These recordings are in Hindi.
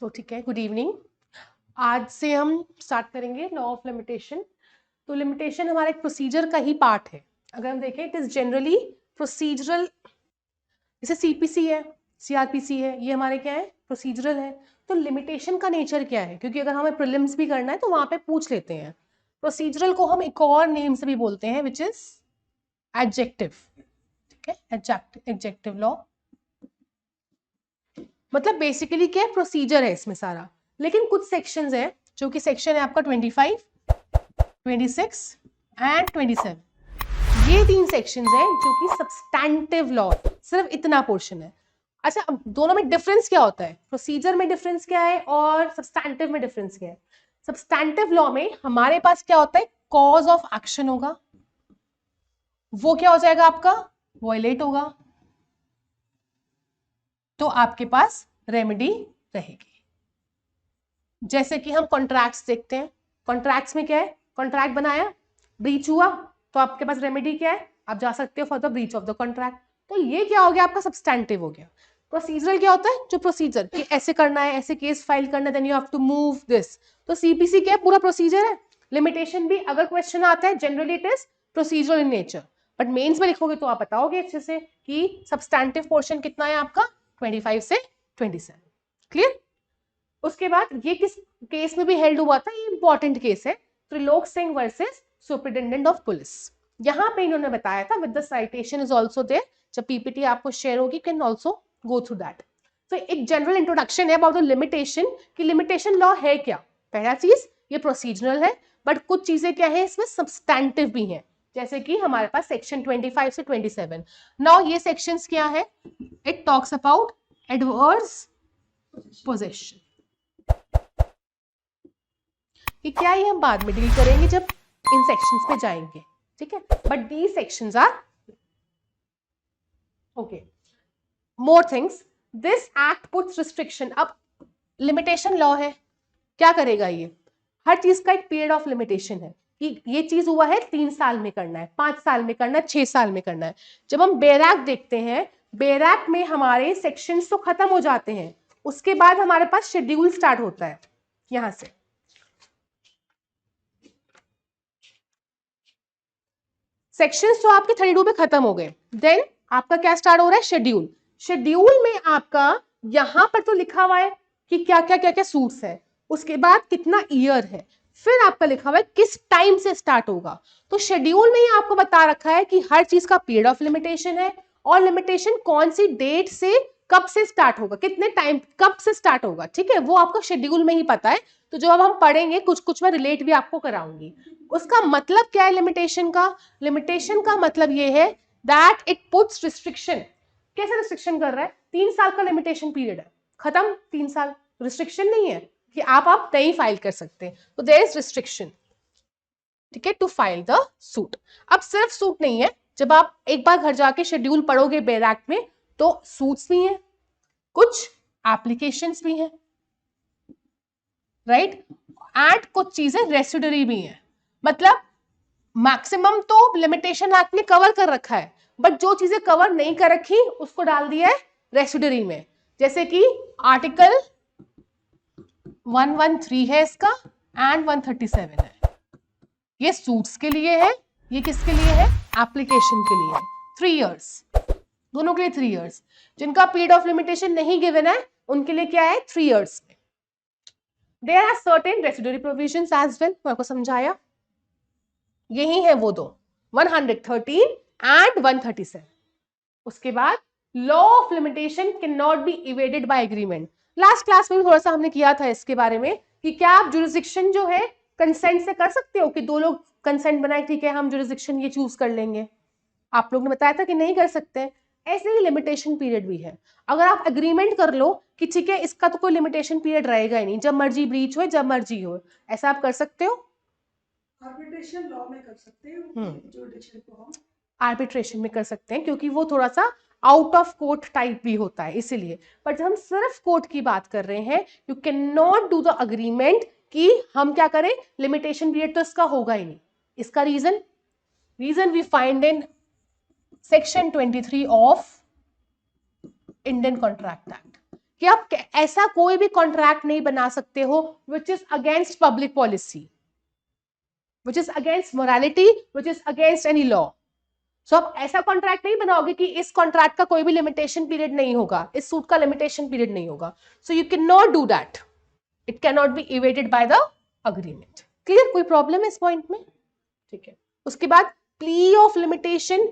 सो ठीक है, गुड इवनिंग। आज से हम स्टार्ट करेंगे लॉ ऑफ लिमिटेशन। तो लिमिटेशन हमारे एक प्रोसीजर का ही पार्ट है। अगर हम देखें इट इज जनरली प्रोसीजरल, जैसे सीपीसी है, सीआरपीसी है, ये हमारे क्या है, प्रोसीजरल है। तो लिमिटेशन का नेचर क्या है, क्योंकि अगर हमें प्रीलिम्स भी करना है तो वहां पे पूछ लेते हैं। प्रोसीजरल को हम एक और नेम से भी बोलते हैं विच इज एडजेक्टिव। ठीक है, एडजेक्टिव लॉ मतलब बेसिकली क्या है, प्रोसीजर है इसमें सारा। लेकिन कुछ सेक्शंस है, जो कि सेक्शन है आपका 25, 26 एंड 27। ये 3 सेक्शंस हैं जो कि सब्सटैंटिव लॉ, सिर्फ इतना पोर्शन है। अच्छा, अब दोनों में डिफरेंस क्या होता है? प्रोसीजर में डिफरेंस क्या है और सब्सटैंटिव में डिफरेंस क्या है? सब्सटैंटिव लॉ में हमारे पास क्या होता है, कॉज ऑफ एक्शन होगा, वो क्या हो जाएगा आपका, वायलेट होगा, तो आपके पास रेमेडी रहेगी। जैसे कि हम कॉन्ट्रैक्ट्स देखते हैं, कॉन्ट्रैक्ट्स में क्या है, कॉन्ट्रैक्ट बनाया, ब्रीच हुआ, तो आपके पास रेमेडी क्या है, आप जा सकते हो for the breach of the contract. तो ये क्या हो गया, आपका सब्सटैंटिव हो गया। प्रोसीजरल क्या होता है, जो प्रोसीजर कि ऐसे करना है, ऐसे केस फाइल करना है, then you have to move this. तो सीपीसी क्या है, पूरा प्रोसीजर है। लिमिटेशन भी अगर क्वेश्चन आता है generally it is procedural in nature, but mains में लिखोगे तो आप बताओगे अच्छे से कि सब्सटैंटिव पोर्शन कितना है आपका, 25 से 27। क्लियर? उसके बाद ये किस केस में भी हेल्ड हुआ था, ये इंपॉर्टेंट केस है, Trilok Singh versus superintendent of police. यहां पे इन्होंने बताया था, with the citation is also there, जब पीपीटी आपको शेयर होगी can also go through that. तो एक जनरल इंट्रोडक्शन है अबाउट द लिमिटेशन, कि लिमिटेशन लॉ है क्या। पहला चीज ये प्रोसीजरल है, बट कुछ चीजें क्या है इसमें सब्सटैंटिव भी है, जैसे कि हमारे पास सेक्शन 25 से 27। नाउ ये सेक्शंस क्या है, it talks about adverse possession. कि क्या ये हम बाद में डील करेंगे जब इन सेक्शंस पे जाएंगे, ठीक है, but the sections are okay. More things, this act puts restriction. अब लिमिटेशन लॉ है, क्या करेगा ये, हर चीज का एक पीरियड ऑफ लिमिटेशन है कि ये चीज हुआ है 3 साल में करना है, 5 साल में करना है, 6 साल में करना है। जब हम बेरैक देखते हैं, बेरैक में हमारे सेक्शंस तो खत्म हो जाते हैं, उसके बाद हमारे पास शेड्यूल स्टार्ट होता है। यहां से सेक्शंस तो आपके 32 पे खत्म हो गए, देन आपका क्या स्टार्ट हो रहा है, शेड्यूल। शेड्यूल में आपका यहां पर तो लिखा हुआ है कि क्या क्या क्या क्या सूट्स है, उसके बाद कितना ईयर है, फिर आपका लिखा हुआ है किस टाइम से स्टार्ट होगा। तो शेड्यूल में ही आपको बता रखा है कि हर चीज का पीरियड ऑफ लिमिटेशन है, और लिमिटेशन कौन सी डेट से कब से स्टार्ट होगा, कितने टाइम कब से स्टार्ट होगा, ठीक है, वो आपको शेड्यूल में ही पता है। तो जो अब हम पढ़ेंगे कुछ कुछ मैं रिलेट भी आपको कराऊंगी। उसका मतलब क्या है लिमिटेशन का, लिमिटेशन का मतलब ये है दैट इट पुट्स रिस्ट्रिक्शन। कैसे रिस्ट्रिक्शन कर रहा है, 3 साल का लिमिटेशन पीरियड है, खत्म 3 साल, रिस्ट्रिक्शन नहीं है कि आप नहीं फाइल कर सकते, तो देयर इज रिस्ट्रिक्शन, ठीक है, टू फाइल द सूट। अब सिर्फ सूट नहीं है, जब आप एक बार घर जाके शेड्यूल पढ़ोगे बेर एक्ट में, तो सूट्स भी हैं, कुछ एप्लीकेशंस भी हैं, राइट, एंड कुछ चीजें रेसिडरी भी हैं। मतलब मैक्सिमम तो लिमिटेशन एक्ट ने कवर कर रखा है, बट जो चीजें कवर नहीं कर रखी उसको डाल दिया है रेसिडरी में। जैसे कि आर्टिकल 113 है इसका, एंड 137 है, ये सूट्स के लिए है, ये किसके लिए है, एप्लीकेशन के लिए है। 3 इयर्स, दोनों के लिए 3 इयर्स। जिनका पीरियड ऑफ लिमिटेशन नहीं गिवन है उनके लिए क्या है, 3 इयर्स में। There are certain residuary provisions as well, मैं आपको समझाया, यही है वो दो, 113 एंड 137। उसके बाद law of limitation can not be evaded by agreement. Last class में भी थोड़ा सा हमने किया था इसके बारे में कि क्या आप जुरिस्डिक्शन जो है कंसेंट से कर सकते हो, कि 2 लोग कंसेंट बनाए, ठीक है हम जुरिस्डिक्शन ये चूज कर लेंगे, आप लोग ने बताया था कि नहीं कर सकते। ऐसे ही लिमिटेशन पीरियड भी है, अगर आप एग्रीमेंट कर लो कि ठीक है इसका तो कोई लिमिटेशन पीरियड रहेगा ही नहीं, जब मर्जी ब्रीच हो जब मर्जी हो, ऐसा आप कर सकते हो। आर्बिट्रेशन लॉ में कर सकते हैं, जुडिशियल को हम आर्बिट्रेशन में कर सकते हैं, क्योंकि वो थोड़ा सा आउट ऑफ कोर्ट टाइप भी होता है इसीलिए। पर जब हम सिर्फ कोर्ट की बात कर रहे हैं, you can not do the agreement कि हम क्या करें, लिमिटेशन पीरियड तो इसका होगा ही नहीं। इसका reason we find in section 23 of Indian contract act, कि आप ऐसा कोई भी कॉन्ट्रैक्ट नहीं बना सकते हो which is against public policy, which is against morality, which is against any law. So आप ऐसा कॉन्ट्रैक्ट नहीं बनाओगे कि इस कॉन्ट्रैक्ट का कोई भी लिमिटेशन पीरियड नहीं होगा, इस सूट का लिमिटेशन पीरियड नहीं होगा। So you can not do that, it can not be evaded by the agreement. Clear? कोई प्रॉब्लम है इस पॉइंट में? ठीक है। उसके बाद plea of limitation,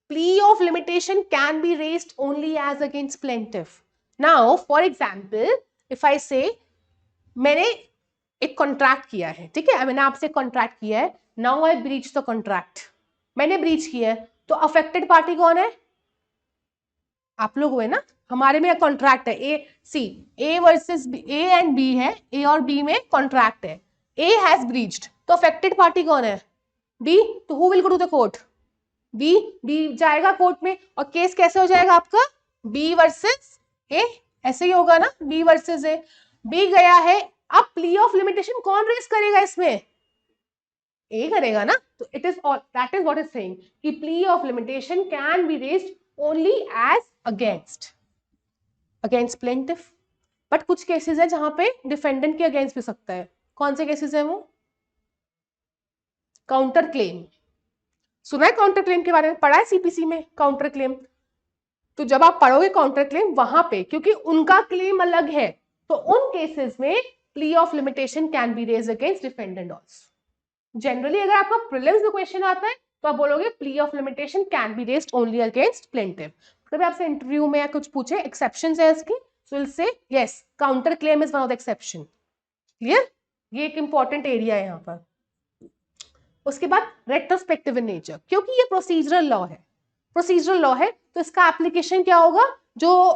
plea of limitation can be raised only as against plaintiff. Now, for example, if I say मैंने एक कॉन्ट्रैक्ट किया है, ठीक है, मैंने आपसे कॉन्ट्रैक्ट किया है, now I breach the contract, मैंने ब्रीच किया है, तो अफेक्टेड पार्टी कौन है? आप लोग हुए ना। हमारे में कॉन्ट्रैक्ट है A C, A versus B, A and B है, ए और बी में कॉन्ट्रैक्ट है, ए हैज ब्रीच्ड, तो अफेक्टेड पार्टी कौन है? बी। तो who will go to the court? B जाएगा कोर्ट में, और केस कैसे हो जाएगा आपका? बी वर्सेस ए, ऐसे ही होगा ना, बी वर्सेस ए। बी गया है, अब प्ली ऑफ लिमिटेशन कौन रेज करेगा इसमें? ए करेगा ना। तो it is all, that is what is saying कि plea of limitation can be raised only as against plaintiff. But कुछ केसेस है जहां पे डिफेंडेंट के अगेंस्ट भी सकता है। कौन से केसेस है वो? काउंटर क्लेम, सुना है काउंटर क्लेम के बारे में? पढ़ा है सीपीसी में काउंटर क्लेम? तो जब आप पढ़ोगे काउंटर क्लेम वहां पे, क्योंकि उनका क्लेम अलग है, तो उन केसेस में plea of limitation can be raised against defendant also. Generally अगर आपका प्रीलिम्स में क्वेश्चन आता है तो आप बोलोगे plea of limitation can be raised only against plaintiff. कभी आपसे इंटरव्यू में या कुछ पूछे एक्सेप्शंस है इसकी, so will say yes counter claim is one of the exception. Clear? ये एक इंपॉर्टेंट एरिया है यहाँ पर। उसके बाद रेट्रोस्पेक्टिव इन नेचर, क्योंकि ये प्रोसीजरल लॉ है, प्रोसीजरल लॉ है तो इसका एप्लीकेशन क्या होगा? जो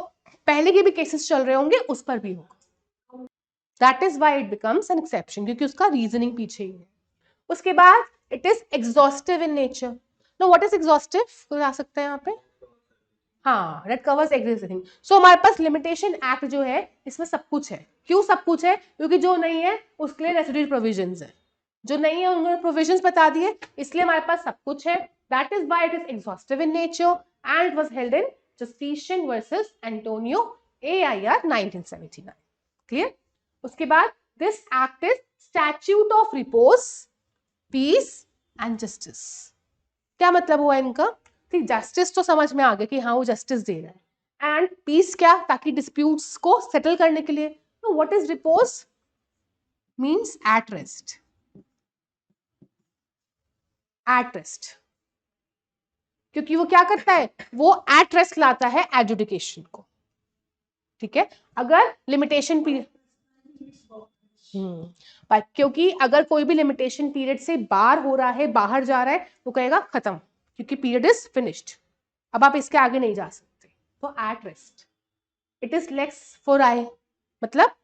पहले के भी केसेस चल रहे होंगे उस पर भी होगा। That is why it becomes an exception, क्योंकि उसका रीजनिंग पीछे ही है। उसके बाद it is exhaustive in nature. Know what is exhaustive? तो आ सकता है यहाँ पे, हाँ, दैट कवर्स एवरीथिंग। सो हमारे पास लिमिटेशन एक्ट जो है इसमें सब कुछ है। क्यों सब कुछ है? क्योंकि जो नहीं है उसके लिए रेसिड्यूअल प्रोविजंस है, जो नहीं है उन्होंने प्रोविजंस बता दिए, इसलिए हमारे पास सब कुछ है। That is why it is exhaustive in nature and it was held in Justinian versus Antonio AIR 1979। Clear? उसके बाद this act is statute of repose, peace and justice. क्या मतलब हुआ इनका? ठीक, जस्टिस तो समझ में आ गया कि हाँ वो जस्टिस दे रहा है, एंड पीस क्या? ताकि डिस्प्यूट्स को सेटल करने के लिए। तो what is repose? Means at rest, at rest, क्योंकि वो क्या करता है? वो एट रेस्ट लाता है एडजुडिकेशन को। ठीक है? अगर लिमिटेशन पीरियड, क्योंकि अगर कोई भी लिमिटेशन पीरियड से बाहर हो रहा है, बाहर जा रहा है, तो कहेगा खत्म, क्योंकि पीरियड इज फिनिश्ड, अब आप इसके आगे नहीं जा सकते। तो at rest, it is lex fori, मतलब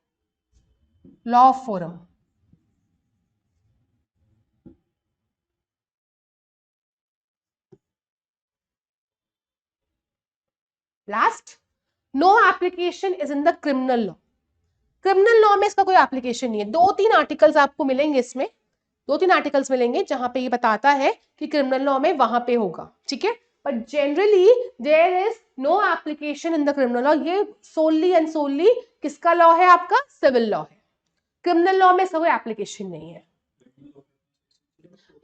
law of forum. Last, no application is in the criminal law. Criminal law में इसका कोई एप्लीकेशन नहीं है। 2-3 आर्टिकल्स आपको मिलेंगे इसमें, 2-3 आर्टिकल्स मिलेंगे जहां पे ये बताता है कि क्रिमिनल लॉ में वहां पे होगा। ठीक है? But generally there is no application in the criminal law. ये सोनली एंड सोनली किसका लॉ है? आपका सिविल लॉ है। क्रिमिनल लॉ में इसका कोई एप्लीकेशन नहीं है।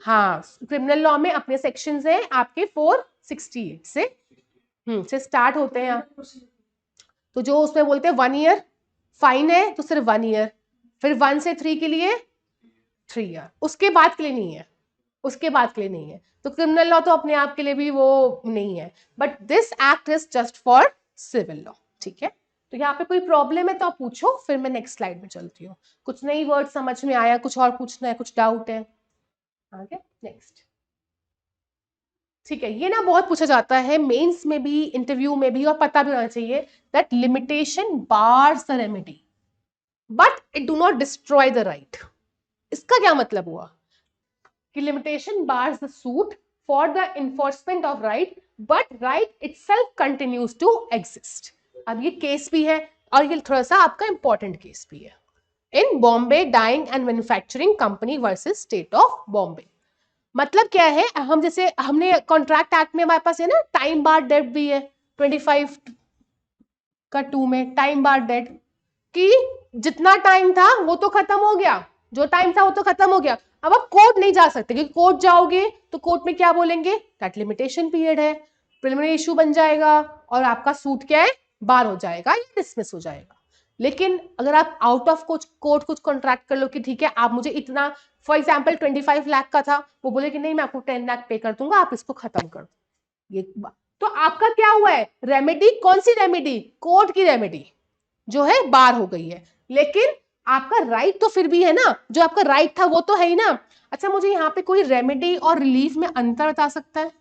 हाँ, क्रिमिनल लॉ में अपने सेक्शंस हैं आपके 468 से स्टार्ट होते हैं। तो जो उसमें बोलते हैं 1 ईयर फाइन है तो सिर्फ 1 ईयर, फिर 1 से 3 के लिए 3 ईयर, उसके बाद के लिए नहीं है, उसके बाद के लिए नहीं है। तो क्रिमिनल लॉ तो अपने आप के लिए भी वो नहीं है, but this act is just for civil law. ठीक है? तो यहाँ पे कोई प्रॉब्लम है तो आप पूछो, फिर मैं नेक्स्ट स्लाइड में चलती हूँ। कुछ नई वर्ड समझ में आया, कुछ और पूछना है, कुछ डाउट है? आगे नेक्स्ट। ठीक है, ये ना बहुत पूछा जाता है मेंस में भी, इंटरव्यू में भी, और पता भी होना चाहिए that limitation bars the remedy but it do not destroy the right. इसका क्या मतलब हुआ? कि limitation bars the suit for the enforcement of right but right itself continues to exist. अब ये केस भी है और ये थोड़ा सा आपका इंपॉर्टेंट केस भी है। In Bombay dyeing and manufacturing company versus state of Bombay. मतलब क्या है? हम जैसे हमने कॉन्ट्रैक्ट एक्ट में हमारे पास है ना टाइम बार डेट भी है 25 का 2 में टाइम बार डेट, कि जितना टाइम था वो तो खत्म हो गया, जो टाइम था वो तो खत्म हो गया, अब आप कोर्ट नहीं जा सकते, क्योंकि कोर्ट जाओगे तो कोर्ट में क्या बोलेंगे, दैट लिमिटेशन पीरियड है, प्रिलिमिनरी इशू बन जाएगा और आपका सूट क्या है, बार हो जाएगा या डिसमिस हो जाएगा। लेकिन अगर आप आउट ऑफ कोर्ट कुछ कॉन्ट्रैक्ट कर लो कि ठीक है आप मुझे इतना, फॉर एग्जाम्पल 25 लाख का था, वो बोले कि नहीं मैं आपको 10 लाख पे कर दूंगा, आप इसको खत्म कर दो, ये तो आपका क्या हुआ है, रेमेडी, कौन सी रेमेडी, कोर्ट की रेमेडी जो है बार हो गई है, लेकिन आपका राइट तो फिर भी है ना, जो आपका राइट था वो तो है ही ना। अच्छा मुझे यहाँ पे कोई रेमेडी और रिलीफ में अंतर बता सकता है?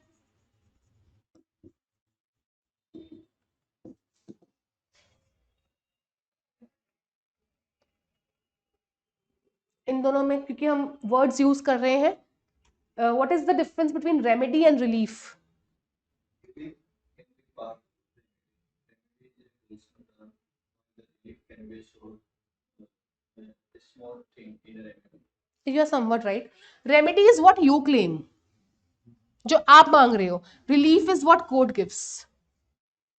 इन दोनों में, क्योंकि हम वर्ड्स यूज कर रहे हैं, what is the difference between remedy and relief? You are somewhat right. Remedy is what you claim, जो आप मांग रहे हो, relief is what court gives,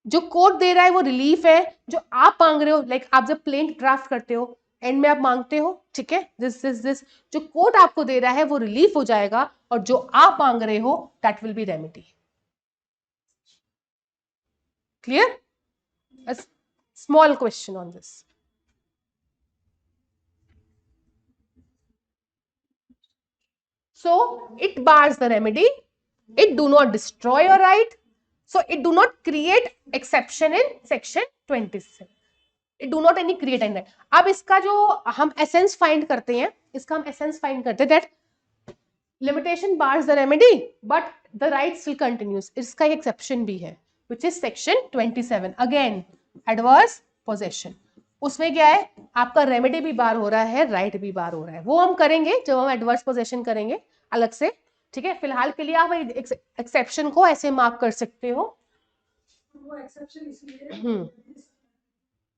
जो कोर्ट दे रहा है वो रिलीफ है, जो आप मांग रहे हो, लाइक आप जब प्लेन ड्राफ्ट करते हो एंड में आप मांगते हो ठीक है दिस, जो कोर्ट आपको दे रहा है वो रिलीफ हो जाएगा, और जो आप मांग रहे हो that will B remedy. Clear? A small question on this. So it bars the remedy, it do not destroy your right, so it do not create exception in section 27, it do not any create any right. अब इसका जो हम एसेंस फाइंड करते हैं, इसका हम एसेंस फाइंड करते हैं, that limitation bars the remedy but the right still continuous, इसका एक एक्सेप्शन भी है which is section 27, again adverse possession, उसमें क्या है आपका रेमेडी भी बार हो रहा है, राइट भी बार हो रहा है, वो हम करेंगे जब हम एडवर्स पोजेशन करेंगे अलग से, ठीक है। फिलहाल के लिए आप एक्सेप्शन को ऐसे मार्क कर सकते हो, वो एक्सेप्शन इसलिए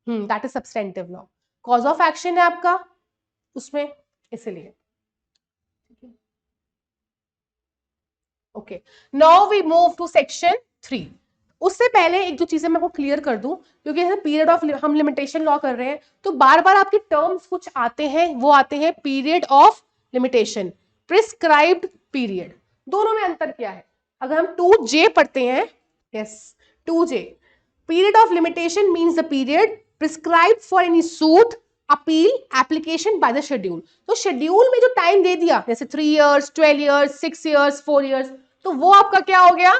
that is substantive law, cause of action है आपका उसमें, इसलिए। Okay, now we move to section 3। उससे पहले एक जो चीजें मैं आपको क्लियर कर दूं, क्योंकि पीरियड ऑफ हम लिमिटेशन लॉ कर रहे हैं तो बार बार आपके टर्म्स कुछ आते हैं, वो आते हैं period of limitation, prescribed period, दोनों में अंतर क्या है? अगर हम 2J पढ़ते हैं, yes 2J, period of limitation means the period prescribed for any suit appeal application by the schedule, तो शेड्यूल में जो टाइम दे दिया जैसे 3 इयर्स, 12 इयर्स, 6 इयर्स, 4 इयर्स, तो वो आपका क्या हो गया,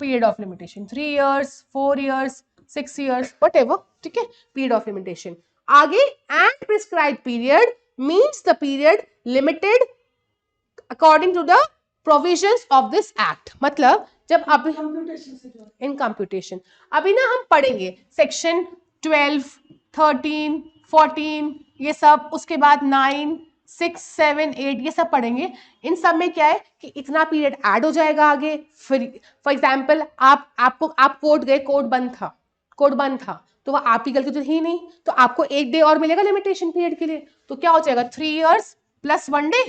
period of limitation, 3 years, 4 years, 6 years, whatever, ठीक है, पीरियड ऑफ लिमिटेशन। आगे and prescribed period means the period limited according to the provisions of this act, मतलब जब आप कंप्यूटेशन से जो इन कंप्यूटेशन, अभी ना हम पढ़ेंगे सेक्शन 12, 13, 14 ये सब, उसके बाद 9, 6, 7, 8 ये सब पढ़ेंगे, इन सब में क्या है कि इतना पीरियड ऐड हो जाएगा आगे, फिर फॉर एग्जाम्पल आप कोर्ट गए, कोर्ट बंद था तो वह आपकी गलती तो ही नहीं, तो आपको 1 डे और मिलेगा लिमिटेशन पीरियड के लिए, तो क्या हो जाएगा 3 इयर्स प्लस 1 डे,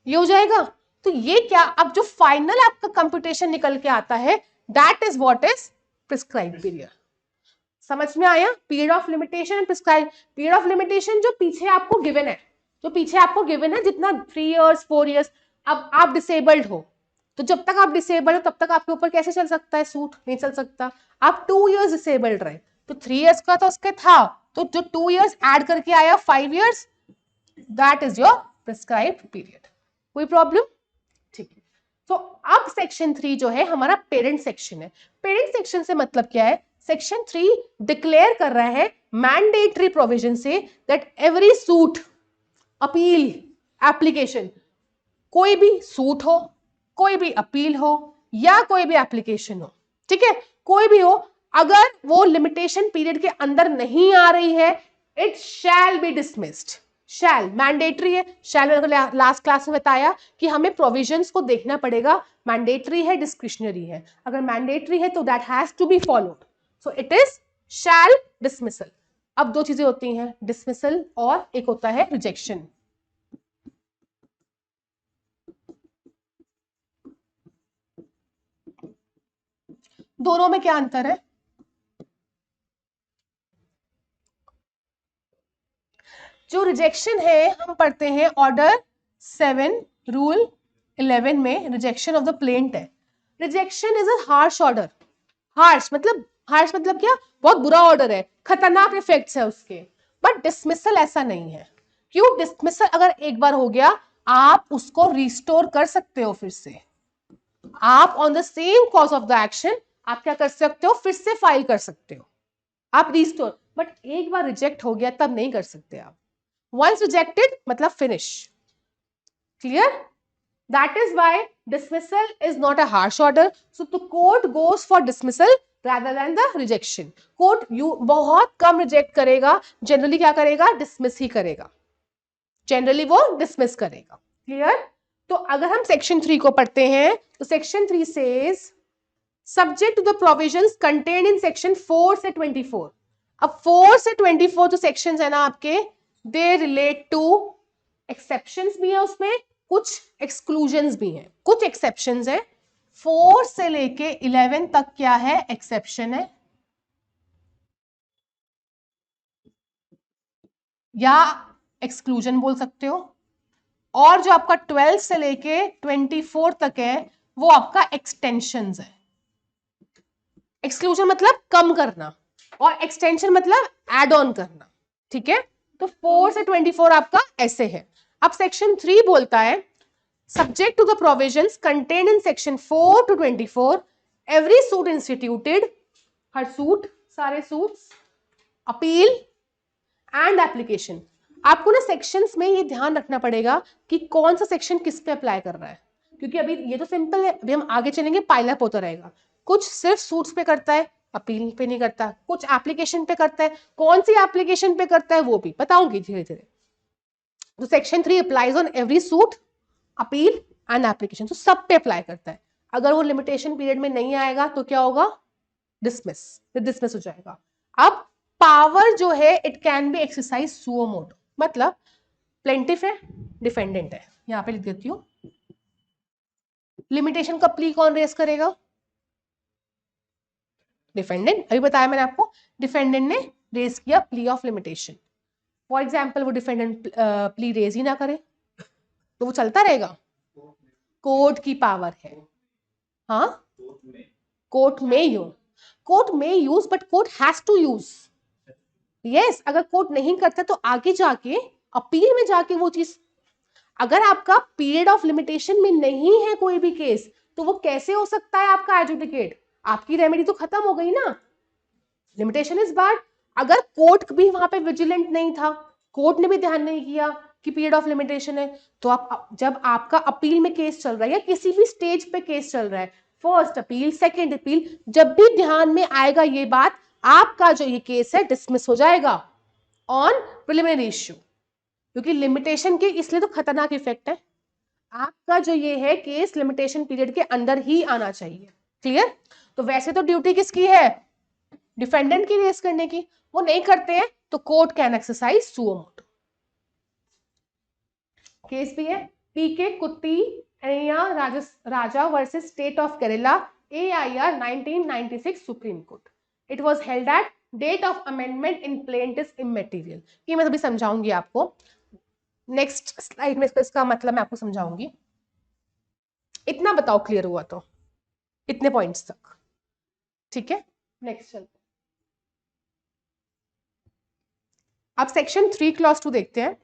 ये हो जाएगा। तो ये क्या, अब जो फाइनल आपका कंप्यूटेशन निकल के आता है that is what is prescribed period. समझ में आया? Period of limitation and prescribe, period of limitation जो पीछे आपको गिवन है, जो पीछे आपको गिवन है जितना 3 इयर्स 4 इयर्स, अब आप डिसेबल्ड हो तो जब तक आप डिसेबल्ड हो तब तक आपके ऊपर कैसे चल सकता है सूट, नहीं चल सकता। आप 2 इयर्स डिसेबल्ड रहे तो 3 इयर्स का तो उसके था, तो जो 2 इयर्स ऐड करके आया 5 years, that is your prescribed period. कोई प्रॉब्लम? ठीक है। तो अब सेक्शन 3 जो है हमारा पेरेंट सेक्शन है। पेरेंट सेक्शन से मतलब क्या है, सेक्शन 3 डिक्लेयर कर रहा है mandatory provision say that every suit, appeal, application, कोई भी सूट हो, कोई भी अपील हो या कोई भी एप्लीकेशन हो, ठीक है, कोई भी हो, अगर वो लिमिटेशन पीरियड के अंदर नहीं आ रही है it shall be dismissed. Shall mandatory है, शैल लास्ट क्लास में बताया कि हमें प्रोविजंस को देखना पड़ेगा, मैंडेटरी है डिस्क्रिशनरी है, अगर मैंडेटरी है तो that has to be followed, so it is shall dismissal. अब 2 चीजें होती हैं, डिसमिसल और एक होता है रिजेक्शन। दोनों में क्या अंतर है? जो रिजेक्शन है हम पढ़ते हैं ऑर्डर 7 रूल 11 में रिजेक्शन ऑफ द प्लेंट है। Rejection is a harsh order. Harsh मतलब क्या, बहुत बुरा ऑर्डर है, खतरनाक इफेक्ट्स है उसके। बट डिसमिसल ऐसा नहीं है। क्यों? डिसमिसल अगर एक बार हो गया आप उसको रिस्टोर कर सकते हो फिर से। आप on the same cause of the action आप क्या कर सकते हो, फिर से फाइल कर सकते हो, आप रिस्टोर। बट एक बार रिजेक्ट हो गया तब नहीं कर सकते आप। वंस रिजेक्टेड मतलब finish. Clear? That is why dismissal is not a harsh order. So the court goes for dismissal rather than the rejection. Court बहुत कम रिजेक्ट करेगा, जनरली क्या करेगा, डिसमिस ही करेगा, जनरली वो डिसमिस करेगा। क्लियर? तो अगर हम सेक्शन 3 को पढ़ते हैं तो section 3 says subject to the provisions contained in section 4 से 24। अब 4 से 24 जो सेक्शंस है ना आपके, दे रिलेट टू एक्सेप्शंस भी है उसमें, कुछ एक्सक्लूजन्स भी हैं, कुछ एक्सेप्शंस है। 4 से लेके 11 तक क्या है, एक्सेप्शन है या एक्सक्लूजन बोल सकते हो। और जो आपका 12 से लेके 24 तक है वो आपका एक्सटेंशंस है। एक्सक्लूजन मतलब कम करना और एक्सटेंशन मतलब एड ऑन करना। ठीक है, तो 4 से 24 आपका ऐसे है। अब सेक्शन 3 बोलता है subject to the provisions contained in section 4 to 24 every suit instituted, her suit, सारे सूट्स, अपील एंड एप्लीकेशन। आपको ना सेक्शंस में ये ध्यान रखना पड़ेगा कि कौन सा सेक्शन किस पे अप्लाई कर रहा है, क्योंकि अभी ये तो सिंपल है, अभी हम आगे चलेंगे पाइलअप होता रहेगा। कुछ सिर्फ सूट्स पे करता है, अपील पे नहीं करता, कुछ एप्लीकेशन पे करता है, कौन सी एप्लीकेशन पे करता है वो भी बताऊंगी धीरे धीरे। तो section 3 applies on every suit, appeal and application, तो सब पे अप्लाई करता है। अगर वो लिमिटेशन पीरियड में नहीं आएगा तो क्या होगा, डिसमिस हो जाएगा। अब पावर जो है it can be exercise suo मोटो, मतलब प्लेंटिफ है, डिफेंडेंट है, यहां पे लिख देती हूं। लिमिटेशन का प्ली कौन रेस करेगा, डिफेंडेंट। अभी बताया मैंने आपको, डिफेंडेंट ने रेस किया plea of limitation. For example वो डिफेंडेंट प्ली रेज ही ना करे तो वो चलता रहेगा, कोर्ट की पावर है। हाँ, कोर्ट में use but court has to use. Yes, अगर कोर्ट नहीं करता तो आगे जाके अपील में जाके वो चीज, अगर आपका पीरियड ऑफ लिमिटेशन में नहीं है कोई भी केस तो वो कैसे हो सकता है आपका एडजुडिकेट, आपकी रेमेडी तो खत्म हो गई ना, लिमिटेशन इज बार। अगर कोर्ट भी वहां पे विजिलेंट नहीं था, कोर्ट ने भी ध्यान नहीं किया कि पीरियड ऑफ लिमिटेशन है, तो आप जब आपका अपील में केस चल रहा है या किसी भी स्टेज पे केस चल रहा है, फर्स्ट अपील सेकंड अपील, जब भी ध्यान में आएगा ये बात, आपका जो ये केस है डिसमिस हो जाएगा ऑन प्रिलिमिनरी इश्यू, क्योंकि लिमिटेशन के इसलिए तो खतरनाक इफेक्ट है। आपका जो ये है केस लिमिटेशन पीरियड के अंदर ही आना चाहिए। क्लियर? तो वैसे तो ड्यूटी किसकी है, डिफेंडेंट की रेस करने की, वो नहीं करते हैं तो court can exercise suo motu. Case भी है P K Kutti Raja versus state of Kerala, AIR 1996 supreme court. It was held at date of amendment in plaintiff immaterial. ये मैं अभी समझाऊंगी आपको, नेक्स्ट स्लाइड में इसका मतलब मैं आपको समझाऊंगी। इतना बताओ क्लियर हुआ तो, इतने पॉइंट्स तक, ठीक है। नेक्स्ट चलते हैं, अब सेक्शन 3 क्लॉज 2 देखते हैं।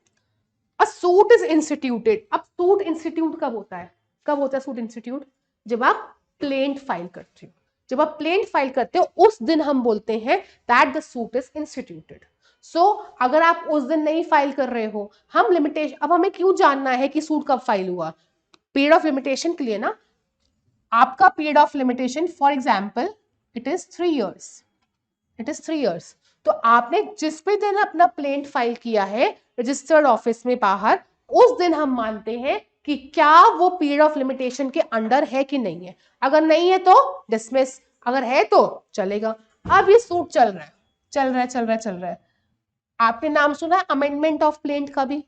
अ सूट इज इंस्टीट्यूटेड। अब सूट इंस्टीट्यूट कब होता है, कब होता है सूट इंस्टीट्यूट, जब आप प्लेंट फाइल करते हो। जब आप प्लेंट फाइल करते हो उस दिन हम बोलते हैं that the suit is instituted. So अगर आप उस दिन नहीं फाइल कर रहे हो, हम लिमिटेशन, अब हमें क्यों जानना है कि सूट कब फाइल हुआ, पीरियड ऑफ लिमिटेशन के लिए ना। आपका period of limitation for example it is 3 years, it is 3 years। तो आपने जिस भी दिन अपना प्लेंट फाइल किया है रजिस्टर्ड ऑफिस में बाहर, उस दिन हम मानते हैं कि क्या वो पीरियड ऑफ लिमिटेशन के अंडर है कि नहीं है। अगर नहीं है तो डिसमिस, अगर है तो चलेगा। अब ये सूट चल रहा है चल रहा है चल रहा है चल रहा है, आपने नाम सुना है अमेंडमेंट ऑफ प्लेंट का भी,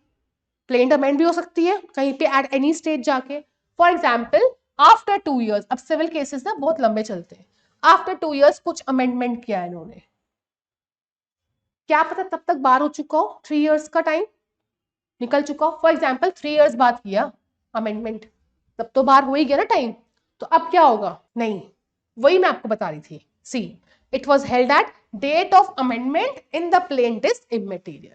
प्लेंट अमेंड भी हो सकती है कहीं पे एट एनी स्टेज जाके। फॉर एग्जाम्पल आफ्टर 2 years, अब सिविल केसेस ना बहुत लंबे चलते हैं, आफ्टर 2 years कुछ अमेंडमेंट किया है इन्होंने, क्या पता तब तक बार हो चुका हो 3 years का टाइम, निकल चुका। फॉर एग्जाम्पल 3 इयर्स बाद किया अमेंडमेंट, तब तो बाहर हो ही गया ना टाइम, तो अब क्या होगा? नहीं, वही मैं आपको बता रही थी। See, it was held at date of amendment in the plaintiff immaterial.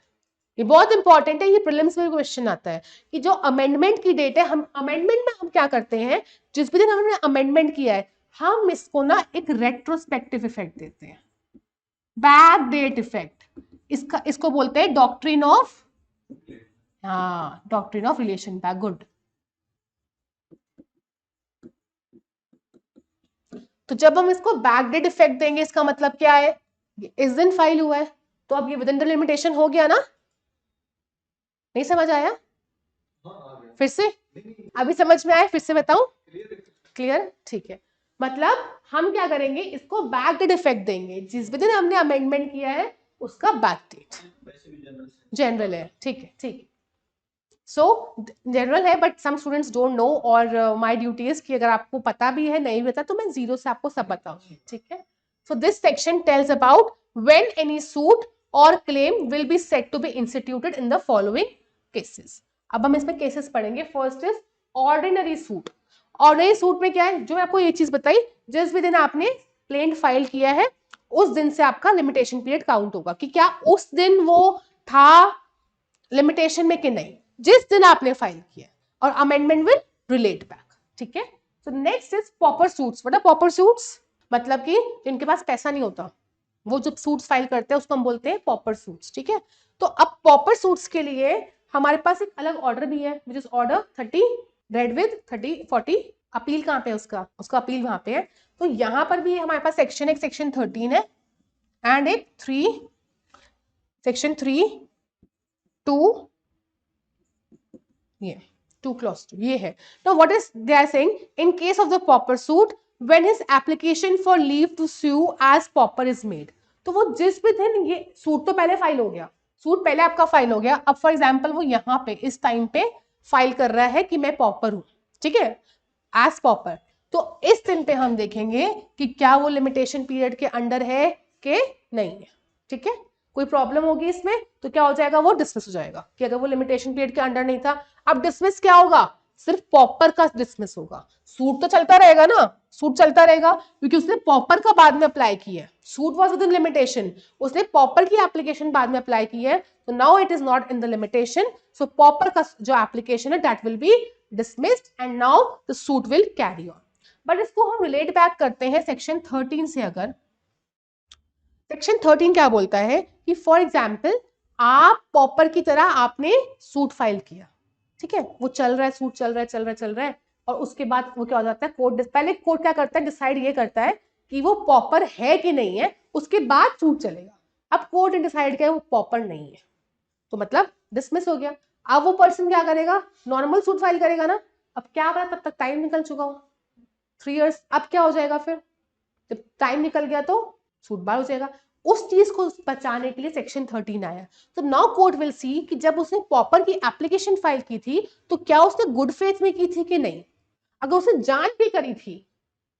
ये बहुत इंपॉर्टेंट है, ये प्रीलिम्स में क्वेश्चन आता है कि जो अमेंडमेंट की डेट है, हम अमेंडमेंट में हम क्या करते हैं, जिस भी दिन हमने अमेंडमेंट किया है हम इसको ना एक रेट्रोस्पेक्टिव इफेक्ट देते हैं, बैक डेट इफेक्ट। इसको बोलते हैं डॉक्ट्रिन ऑफ, हाँ, doctrine of relation back. Good. तो जब हम इसको बैक डेट इफेक्ट देंगे, इसका मतलब क्या है, इस दिन फाइल हुआ है तो अब ये विद इन द लिमिटेशन हो गया ना? नहीं समझ आया? फिर से अभी समझ में आया? फिर से बताऊं? क्लियर? ठीक है। मतलब हम क्या करेंगे, इसको बैक डेट इफेक्ट देंगे, जिस भी दिन हमने अमेंडमेंट किया है उसका बैक डेट। जनरल है, ठीक है, ठीक है। सो जनरल है, but some students don't know, और माय ड्यूटी इज कि अगर आपको पता भी है नहीं पता तो मैं जीरो से आपको सब बताऊंगी, ठीक है। So this section tells about when any suit और claim will be set to be instituted in the following cases. अब हम इसमें केसेस पढ़ेंगे। First is ordinary suit. Ordinary suit में क्या है, जो मैं आपको ये चीज बताई, जिस भी दिन आपने प्लेंट फाइल किया है उस दिन से आपका लिमिटेशन पीरियड काउंट होगा, कि क्या उस दिन वो था लिमिटेशन में कि नहीं, जिस दिन आपने फाइल किया, और अमेंडमेंट विल रिलेट बैक, ठीक है। So next is pauper suits. What are pauper suits? मतलब कि जिनके पास पैसा नहीं होता, वो जब सूट्स फाइल करते हैं उसको हम बोलते हैं पॉपर सूट्स, ठीक है। तो अब पॉपर सूट्स के लिए हमारे पास एक अलग ऑर्डर भी है, which is order 30 read with 30-40। Appeal कहाँ पे है उसका अपील वहां पे है। तो यहां पर भी हमारे पास सेक्शन, एक सेक्शन 13 है एंड एक 3, सेक्शन 3(2), ये 2 clause 2 ये है। Now what is they are saying, in case of the pauper suit, when his application for leave to sue as pauper is made, तो वो जिस भी दिन, ये सूट तो पहले फाइल हो गया, सूट पहले आपका फाइल हो गया, अब फॉर एग्जाम्पल वो यहाँ पे इस टाइम पे फाइल कर रहा है कि मैं पॉपर हूं, ठीक है, एज पॉपर। तो इस दिन पे हम देखेंगे कि क्या वो लिमिटेशन पीरियड के अंडर है कि नहीं है, ठीक है। कोई प्रॉब्लम होगी इसमें तो क्या हो जाएगा, वो डिसमिस हो जाएगा, कि अगर वो लिमिटेशन पीरियड के अंडर नहीं था। अब डिसमिस क्या होगा, सिर्फ पॉपर का डिसमिस होगा, सूट तो चलता रहेगा ना, सूट चलता रहेगा क्योंकि उसने पॉपर का बाद में अप्लाई किया है, suit was with in limitation, उसने पॉपर की एप्लीकेशन बाद में अप्लाई की है, तो now it is not in the limitation, so pauper का जो एप्लीकेशन है that will be dismissed and now the suit will carry on. But इसको हम रिलेट बैक करते हैं सेक्शन 13 से। अगर सेक्शन 13 क्या बोलता है कि फॉर एग्जाम्पल आप पॉपर की तरह आपने सूट फाइल किया, ठीक है, वो चल रहा है, सूट चल रहा है, और उसके बाद वो क्या हो जाता है, कोर्ट, पहले कोर्ट क्या करता है, डिसाइड ये करता है कि वो पॉपर है कि नहीं है, उसके बाद सूट चलेगा। अब कोर्ट ने डिसाइड किया वो पॉपर नहीं है, तो मतलब डिसमिस हो गया। अब वो पर्सन क्या करेगा, नॉर्मल सूट फाइल करेगा ना। अब क्या पता तब तक टाइम निकल चुका हो, 3 इयर्स। अब क्या हो जाएगा, फिर जब टाइम निकल गया तो सूट बार हो जाएगा। उस चीज को बचाने के लिए सेक्शन 13 आया। तो नाउ कोर्ट विल सी कि जब उसने पॉपर की एप्लीकेशन फाइल की थी तो क्या उसने गुड फेथ में की थी कि नहीं। अगर उसने जान के करी थी,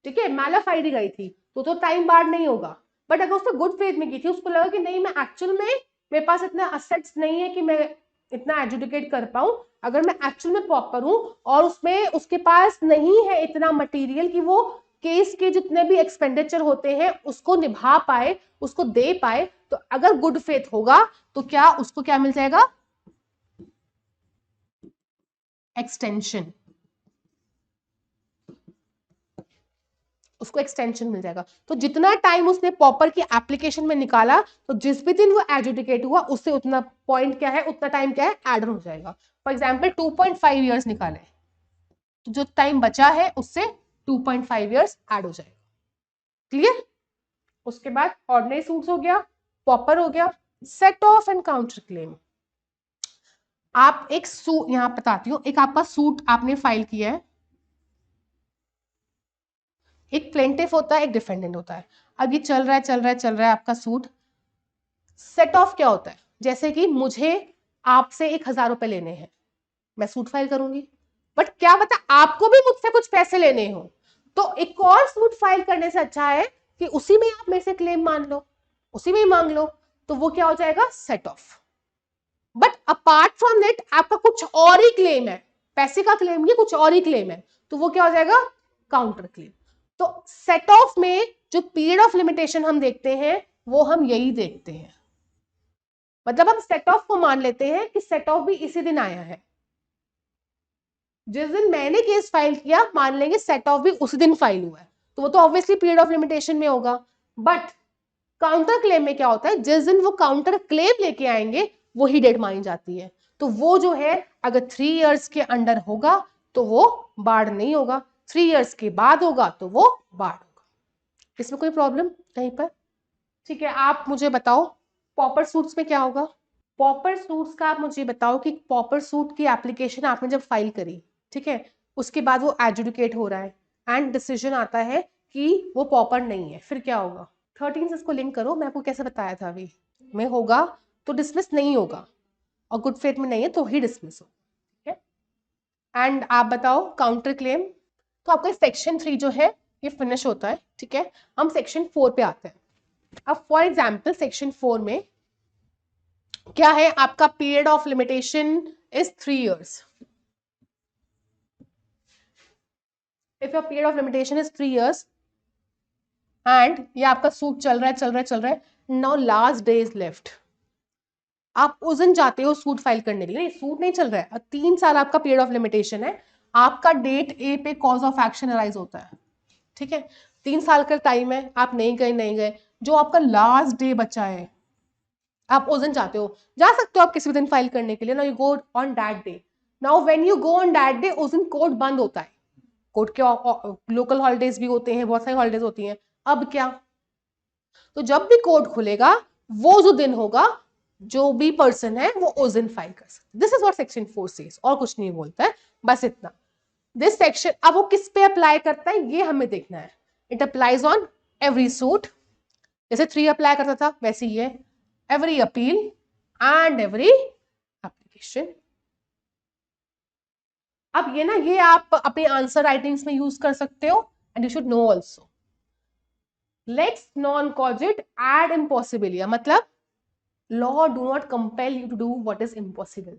ठीक है, मैलाफाइडी गई थी, तो टाइम बार नहीं होगा। बट अगर उसने गुड फेथ में की थी, उसको लगा कि नहीं, मैं एक्चुअल में, मेरे पास इतना असेट्स नहीं है कि मैं इतना एजुकेट कर पाऊं, अगर मैं एक्चुअल में प्रॉपर हूं और उसमें उसके पास नहीं है इतना मटेरियल कि वो केस के जितने भी एक्सपेंडिचर होते हैं उसको निभा पाए, उसको दे पाए, तो अगर गुड फेथ होगा तो क्या उसको क्या मिल जाएगा, एक्सटेंशन, उसको एक्सटेंशन मिल जाएगा। तो जितना टाइम उसने पॉपर की एप्लीकेशन में निकाला, तो जिस भी दिन वो एजुकेट हुआ उससे उतना पॉइंट क्या है, उतना टाइम क्या है, एड हो जाएगा। फॉर एग्जाम्पल 2.5 ईयर्स निकाले, तो जो टाइम बचा है उससे 2.5 ईयर्स एड हो जाएगा। क्लियर? उसके बाद ऑर्डिनरी सूट्स हो गया, पॉपर हो गया, set of and counter claim. आप एक सूट, यहां बताती हूँ, एक आपका सूट आपने फाइल किया है, एक प्लेंटिफ होता है, एक डिफेंडेंट होता है। अब ये चल रहा है आपका सूट। सेट ऑफ क्या होता है, जैसे कि मुझे आपसे 1,000 रुपए लेने हैं, मैं सूट फाइल करूंगी, बट क्या पता आपको भी मुझसे कुछ पैसे लेने हो, तो एक और सूट फाइल करने से अच्छा है कि उसी में आप मेरे से क्लेम मान लो, उसी में ही मांग लो, तो वो क्या हो जाएगा, set of. But apart from that आपका कुछ और ही क्लेम है, पैसे का क्लेम नहीं, कुछ और ही क्लेम है, तो वो क्या हो जाएगा, काउंटर क्लेम। तो सेट ऑफ में जो पीरियड ऑफ लिमिटेशन हम देखते हैं वो हम यही देखते हैं, मतलब हम सेट ऑफ को मान लेते हैं कि सेट ऑफ भी इसी दिन आया है, जिस दिन मैंने केस फाइल किया मान लेंगे सेट ऑफ भी उसी दिन फाइल हुआ है, तो वो तो ऑब्वियसली पीरियड ऑफ लिमिटेशन में होगा। बट काउंटर क्लेम में क्या होता है, जिस दिन वो काउंटर क्लेम लेके आएंगे वही डेट मानी जाती है, तो वो जो है अगर 3 इयर्स के अंडर होगा तो वो बाढ़ नहीं होगा, 3 इयर्स के बाद होगा तो वो बाढ़ होगा। इसमें कोई प्रॉब्लम कहीं पर? ठीक है, आप मुझे बताओ पॉपर सूट्स में क्या होगा। पॉपर सूट्स का आप मुझे बताओ कि पॉपर सूट की एप्लीकेशन आपने जब फाइल करी, ठीक है, उसके बाद वो एडजुडिकेट हो रहा है एंड डिसीजन आता है कि वो पॉपर नहीं है, फिर क्या होगा? 13 से इसको लिंक करो, मैं आपको कैसे बताया था अभी, में होगा तो डिसमिस नहीं होगा और गुड फेथ में नहीं है तो ही डिसमिस हो, ठीक है। एंड आप बताओ काउंटर क्लेम, तो आपका सेक्शन 3 जो है ये फिनिश होता है, ठीक है, हम सेक्शन 4 पे आते हैं। अब फॉर एग्जाम्पल सेक्शन 4 में क्या है, आपका period of limitation is 3 years। If your period of limitation is 3 years and ये आपका सूट चल रहा है चल रहा है चल रहा है, now last day is left, आप उस दिन जाते हो सूट फाइल करने के लिए, सूट नहीं चल रहा है, 3 साल आपका पीरियड ऑफ लिमिटेशन है, आपका डेट ए पे कॉज ऑफ एक्शन अराइज होता है, ठीक है, 3 साल का टाइम है, आप नहीं गए, जो आपका लास्ट डे बचा है आप उस दिन जाते हो, जा सकते हो आप किसी भी दिन फाइल करने के लिए, ना you go on that day. Now when you go on that day उस दिन कोर्ट बंद होता है, कोर्ट के लोकल हॉलीडेज भी होते हैं, बहुत सारी हॉलीडेज होती हैं, अब क्या, तो जब भी कोर्ट खुलेगा वो जो दिन होगा जो भी पर्सन है वो उस दिन फाइल कर सकते, this is what section 4 says, और कुछ नहीं बोलता है, बस इतना। दिस सेक्शन अब वो किस पे अप्लाई करता है ये हमें देखना है, it applies on every suit, जैसे 3 अप्लाई करता था वैसे ही है, every appeal and every application। अब ये ना ये आप अपने आंसर राइटिंग्स में यूज कर सकते हो and you should know also. Lex non cogit ad impossibilia, मतलब law do not compel you to do what is impossible,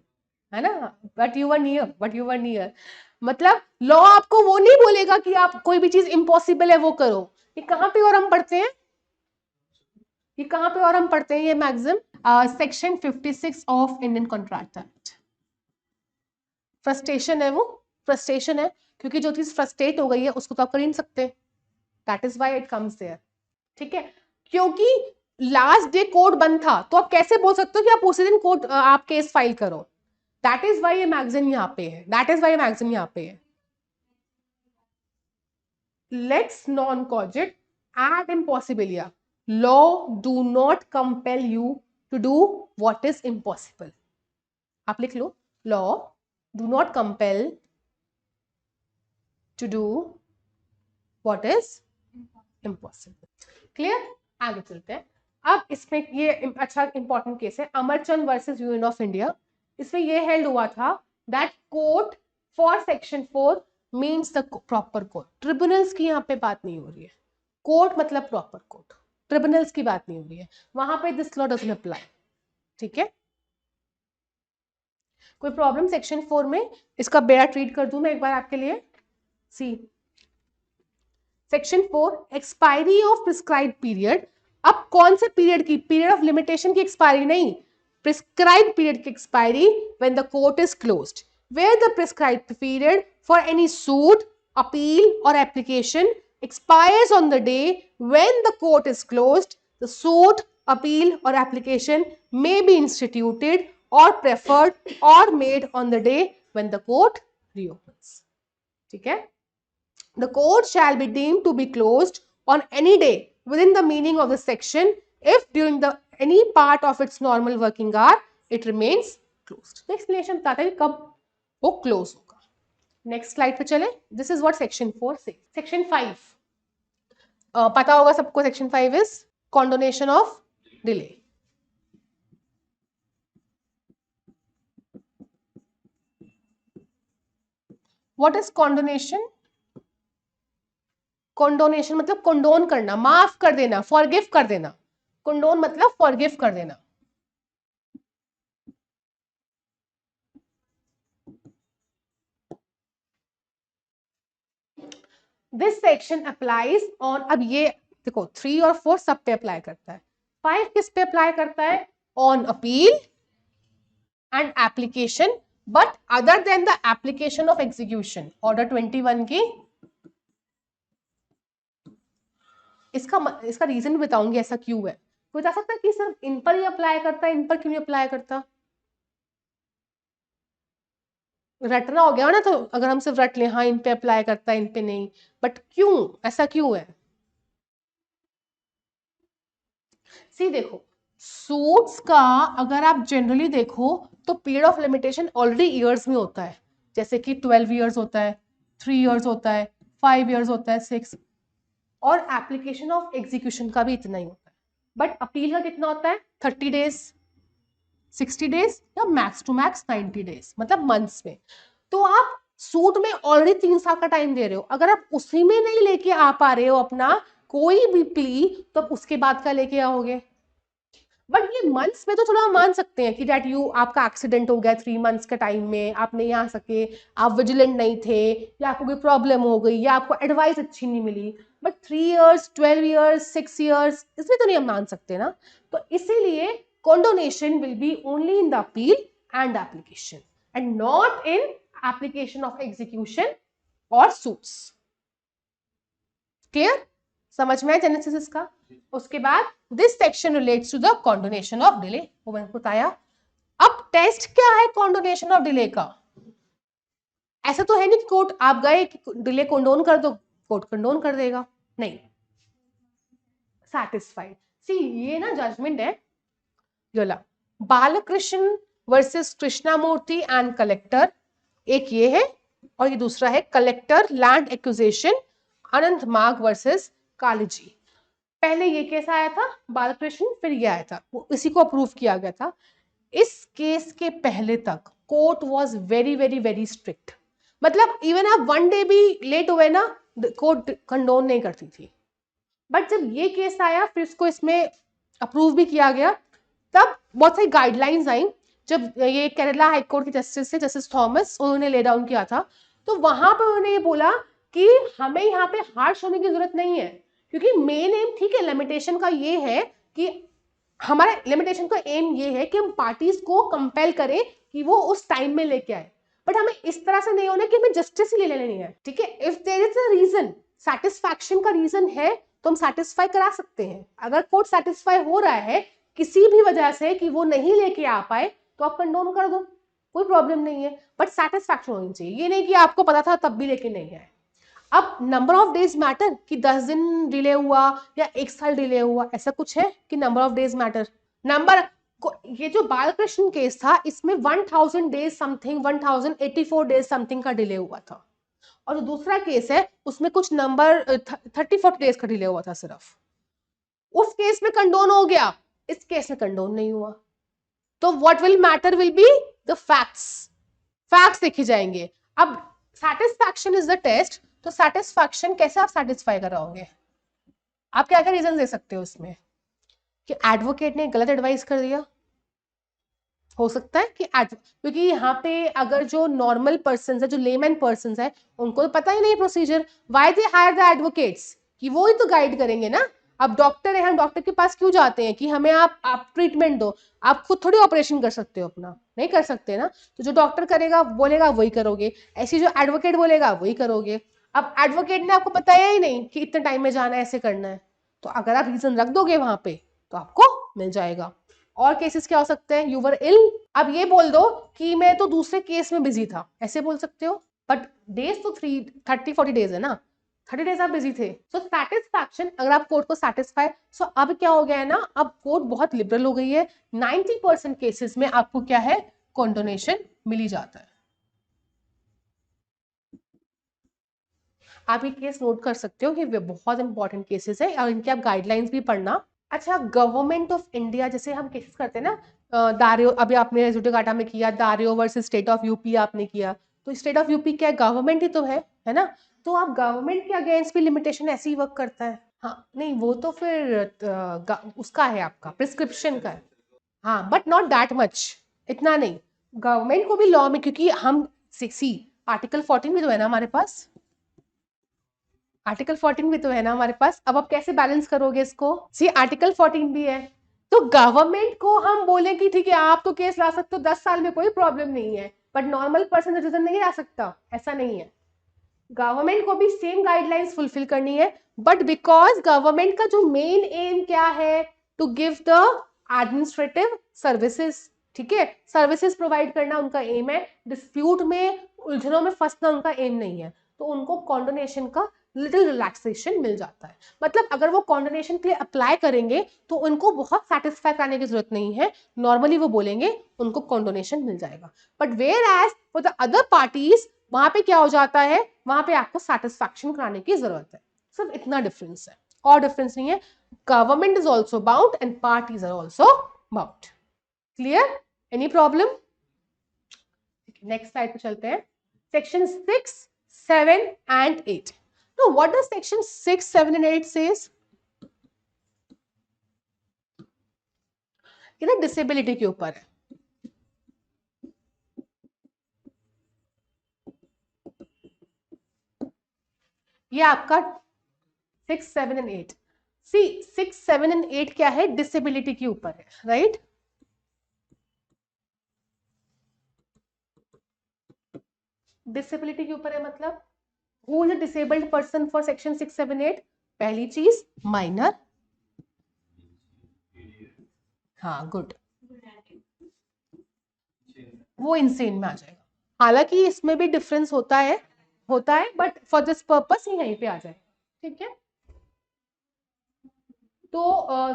है ना, बट यू वर नियर, मतलब लॉ आपको वो नहीं बोलेगा कि आप कोई भी चीज इम्पॉसिबल है वो करो। ये कहां पे और हम पढ़ते हैं, ये कहां पे और हम पढ़ते हैं ये maxim, section 56 of Indian contract act. Frustration है वो, फ्रस्ट्रेशन है क्योंकि जो चीज फ्रस्ट्रेट हो गई है उसको तो आप कर ही नहीं सकते, that is why it comes there, ठीक है, क्योंकि लास्ट डे कोर्ट बंद था तो आप कैसे बोल सकते हो कि आप उसी दिन कोर्ट आप केस फाइल करो, दैट इज व्हाई ये मैगजीन यहाँ पे है, दैट इज व्हाई मैगजीन यहाँ पे है। Lex non cogit ad impossibilia, law do not compel you to do what is impossible, आप लिख लो, law do not compel to do what is impossible. Clear, आगे चलते हैं। अब इसमें ये अच्छा इंपॉर्टेंट केस है Amarchand versus union of India, इसमें ये हेल्ड हुआ था that court for section 4 means the proper court, tribunals की यहाँ पे बात नहीं हो रही है, कोर्ट मतलब प्रॉपर कोर्ट, ट्रिब्यूनल्स की बात नहीं हो रही है, वहां पे दिस लॉ डजंट अप्लाई, ठीक है। कोई प्रॉब्लम सेक्शन 4 में, इसका बेड़ा ट्रीट कर दूं मैं एक बार आपके लिए। See section 4 expiry of prescribed period, अब कौन से पीरियड की, पीरियड ऑफ लिमिटेशन की एक्सपायरी नहीं, प्रिस्क्राइब्ड पीरियड की expiry when the court is closed, where the prescribed period for any suit appeal और application expires on the day when the court is closed, the suit, appeal or application may be instituted or preferred or made on the day when the court reopens, ठीक है। The court shall be deemed to be closed on any day within the meaning of the section if during the any part of its normal working hour it remains closed। तो explanation बताता है कि कब वो close होगा। नेक्स्ट स्लाइड पे चले, दिस इज व्हाट सेक्शन 4 से। सेक्शन 5 पता होगा सबको, section 5 is condonation of delay. What is condonation, condonation मतलब कंडोन करना, माफ कर देना, फॉरगिव कर देना, कंडोन मतलब फॉरगिव कर देना। दिस सेक्शन अप्लाइज ऑन, अब ये देखो 3 और 4 सब पे अप्लाई करता है, 5 किस पे अप्लाई करता है? On appeal and application, but other than the application of execution. Order 21 की इसका रीजन बताऊंगी ऐसा क्यों है। कोई बता सकता है कि सिर्फ इन पर ही अप्लाई करता है, इन पर क्यों नहीं अप्लाई करता? रटना हो गया ना, तो अगर हम सिर्फ रट लें हाँ इन पे अप्लाई करता है इन पे नहीं, बट क्यों, ऐसा क्यों है? सी देखो, सूट्स का अगर आप जनरली देखो तो period of limitation already years में होता है, जैसे कि 12 ईयर्स होता है, 3 ईयर्स होता है, 5 ईयर्स होता है, 6, और एप्लीकेशन ऑफ एग्जीक्यूशन का भी इतना ही होता है। बट अपील का कितना होता है? 30 डेज, 60 डेज, या मैक्स टू मैक्स 90 डेज, मतलब मंथ्स में। तो आप सूट में ऑलरेडी 3 साल का टाइम दे रहे हो, अगर आप उसी में नहीं लेके आ पा रहे हो अपना कोई भी प्ली, तो आप उसके बाद का लेके आओगे? बट ये मंथ्स में तो थोड़ा मान सकते हैं कि डेट यू, आपका एक्सीडेंट हो गया 3 मंथ्स के टाइम में, आप नहीं आ सके, आप विजिलेंट नहीं थे, या आपको कोई प्रॉब्लम हो गई, या आपको एडवाइस अच्छी नहीं मिली। बट 3 ईयर्स, 12 ईयर्स, 6 ईयर्स, इसमें तो नहीं हम मान सकते ना। तो इसीलिए condonation will be only in the appeal and application and not in application of execution or suits. Clear? समझ में जेनेसिस इसका? उसके बाद this section relates to the condonation of delay, वो मैंने बताया। अब टेस्ट क्या है condonation ऑफ डिले का? ऐसा तो है नहीं कि कोर्ट आप गए कि डिले कंडोन कर दो, कोर्ट कंडोन कर देगा, नहीं। सेटिस्फाइड, सी ये ना जजमेंट है Yola Balakrishna versus Krishnamurthy and collector, एक ये है, और ये दूसरा है कलेक्टर लैंड एक्विजिशन अनंत मार्ग वर्सेस कालीजी। पहले ये केस आया था बालकृष्ण, फिर ये आया था, वो इसी को अप्रूव किया गया था। इस केस के पहले तक court was very very very strict, मतलब इवन आप 1 डे भी लेट हुए ना, कोर्ट कंडोन नहीं करती थी। बट जब ये केस आया, फिर इसको इसमें अप्रूव भी किया गया, तब बहुत सारी गाइडलाइंस आई। जब ये केरला हाईकोर्ट के जस्टिस थे, जस्टिस थॉमस, उन्होंने ले डाउन किया था, तो वहां पर उन्होंने ये बोला कि हमें यहाँ पे हार्श होने की जरूरत नहीं है, क्योंकि मेन एम ठीक है लिमिटेशन का ये है कि हमारा लिमिटेशन का एम ये है कि हम पार्टीज को कंपेल करें कि वो उस टाइम में लेके आए, बट हमें इस तरह से नहीं होना कि हमें जस्टिस ही ले लेनी है। ठीक है, if there is a reason, satisfaction का रीजन है, तो हम सेटिस्फाई करा सकते हैं। अगर कोर्ट सेटिस्फाई हो रहा है किसी भी वजह से कि वो नहीं लेके आ पाए, तो आप कंडोन कर दो, कोई प्रॉब्लम नहीं है, बट सेटिस्फैक्शन होनी चाहिए। ये नहीं कि आपको पता था तब भी लेके नहीं आए। अब नंबर ऑफ डेज मैटर कि 10 दिन डिले हुआ या 1 साल डिले हुआ, ऐसा कुछ है कि number of days matter? Number, ये जो बालकृष्ण केस था इसमें 1000 डेज समथिंग, 1084 डेज समथिंग का डिले हुआ था, और जो दूसरा केस है उसमें कुछ नंबर 30-40 डेज का डिले हुआ था सिर्फ। उस केस में कंडोन हो गया, इस केस में कंडोन नहीं हुआ। तो what will matter will be the facts, facts देखे जाएंगे। अब सेटिस्फैक्शन इज द टेस्ट, तो सेटिस्फैक्शन कैसे आप सेटिस्फाई कराओगे? आप क्या क्या रीजन दे सकते हो उसमें? कि एडवोकेट ने गलत एडवाइस कर दिया, हो सकता है कि क्योंकि यहाँ पे अगर जो नॉर्मल पर्सन है, जो लेमैन पर्सन है, उनको तो पता ही नहीं procedure, why they hire the advocates, कि वो ही तो गाइड करेंगे ना। अब डॉक्टर है, हम डॉक्टर के पास क्यों जाते हैं कि हमें आप ट्रीटमेंट दो, आप खुद थोड़ी ऑपरेशन कर सकते हो अपना, नहीं कर सकते ना। तो जो डॉक्टर करेगा बोलेगा वही करोगे, ऐसी जो एडवोकेट बोलेगा वही करोगे। अब एडवोकेट ने आपको बताया ही नहीं कि इतने टाइम में जाना है, ऐसे करना है, तो अगर आप रीजन रख दोगे वहां पे तो आपको मिल जाएगा। और केसेस क्या हो सकते हैं? यू वर इल, अब ये बोल दो कि मैं तो दूसरे केस में बिजी था, ऐसे बोल सकते हो, बट डेज तो 30-40 डेज है ना, 30 डेज आप बिजी थे। सो सेटिस्फैक्शन, अगर आप कोर्ट को सेटिस्फाई, सो अब क्या हो गया है ना, अब कोर्ट बहुत लिबरल हो गई है, 90% केसेस में आपको क्या है, कंडोनेशन मिल ही जाता है। आप ये केस नोट कर सकते हो कि वे बहुत इंपॉर्टेंट केसेस है, और इनके आप गाइडलाइंस भी पढ़ना। अच्छा, गवर्नमेंट ऑफ इंडिया, जैसे हम केसेस करते हैं ना, दारियो, अभी आपने जुडिकाटा में किया, Dario versus state of UP आपने किया, तो स्टेट ऑफ यूपी क्या है, गवर्नमेंट ही तो है ना। तो आप गवर्नमेंट के अगेंस्ट भी लिमिटेशन ऐसे ही वर्क करता है। हाँ नहीं, वो तो फिर उसका है, आपका प्रिस्क्रिप्शन का है। हाँ, बट नॉट दैट मच, इतना नहीं। गवर्नमेंट को भी लॉ में, क्योंकि हम सी आर्टिकल 14 भी तो है ना हमारे पास, आर्टिकल 14 भी तो है ना हमारे पास। अब आप कैसे बैलेंस करोगे इसको? सी आर्टिकल 14 भी है, तो गवर्नमेंट को हम बोले कि ठीक है आप तो केस ला सकते हो 10 साल में, कोई प्रॉब्लम नहीं है, बट नॉर्मल पर्सन सिटीजन नहीं ला सकता, ऐसा नहीं है। गवर्नमेंट को भी सेम गाइडलाइंस फुलफिल करनी है, बट बिकॉज गवर्नमेंट का जो मेन एम क्या है, to give the administrative services, ठीक है, सर्विसेज प्रोवाइड करना उनका एम है, डिस्प्यूट में उलझनों में फंसना उनका एम नहीं है, तो उनको कॉन्डोनेशन का लिटिल रिलैक्सेशन मिल जाता है। मतलब अगर वो कॉन्डोनेशन के लिए अप्लाई करेंगे तो उनको बहुत सेटिस्फाई कराने की जरूरत नहीं है, नॉर्मली वो बोलेंगे उनको कॉन्डोनेशन मिल जाएगा। But whereas for the other parties वहां पे क्या हो जाता है, वहां पे आपको सेटिस्फैक्शन कराने की जरूरत है। सिर्फ इतना डिफरेंस है, और डिफरेंस नहीं है। Government is also bound and parties are also bound. Clear? Any problem? Next slide पे चलते हैं। Section 6, 7 and 8. Now what does section 6, 7 and 8 says? ये ना डिसेबिलिटी के ऊपर है। ये आपका 6, 7 and 8। सी 6, 7 and 8 क्या है? डिसेबिलिटी के ऊपर है, राइट? डिसेबिलिटी के ऊपर है, मतलब who is a disabled person for section 6, 7, 8? पहली चीज माइनर। हाँ गुड, वो इंसेन में आ जाएगा। हालांकि इसमें भी डिफरेंस होता है बट फॉर दिस पर्पस ही यहीं पे आ जाएगा, ठीक है। तो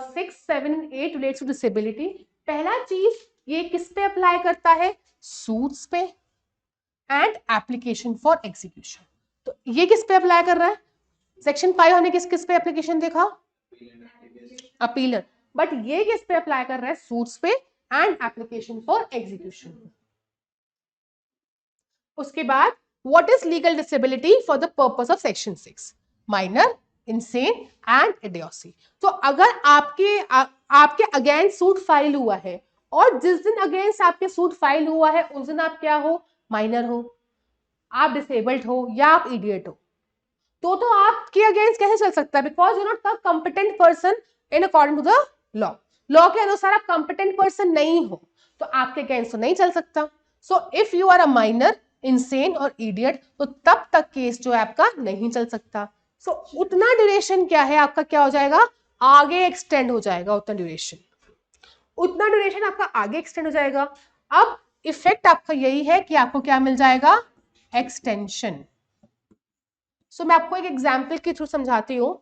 6, 7 and 8 रिलेट्स टू डिसेबिलिटी। पहला चीज ये किस पे अप्लाई करता है? सूट्स पे एंड एप्लीकेशन फॉर एग्जीक्यूशन। तो ये किस पे अप्लाई कर रहा है? सेक्शन 5 हमने किस किस पे एप्लीकेशन देखा? अपीलर। बट ये किस पे अप्लाई कर रहा है? सूट्स पे एंड एप्लीकेशन फॉर एग्जीक्यूशन। उसके बाद what is legal disability for the purpose of section 6? Minor, insane and idiocy. तो अगर आपके अगेंस्ट सूट फाइल हुआ है और जिस दिन अगेंस्ट आपके सूट फाइल हुआ है उस दिन आप क्या हो? माइनर हो, आप डिसेबल्ड हो या आप इडियट हो, तो आपके अगेंस्ट कैसे चल सकता है? Because you not the competent person in according to the law. Law के अनुसार आप कंपिटेंट पर्सन नहीं हो तो आपके अगेंस्ट तो नहीं चल सकता। So if you are a minor, insane और इडियट, तो तब तक केस जो है आपका नहीं चल सकता। सो उतना ड्यूरेशन क्या है आपका, क्या हो जाएगा? आगे एक्सटेंड हो जाएगा। उतना ड्यूरेशन आपका आगे एक्सटेंड हो जाएगा। अब इफेक्ट आपका यही है कि आपको क्या मिल जाएगा? एक्सटेंशन। सो मैं आपको एक एग्जाम्पल के थ्रू समझाती हूँ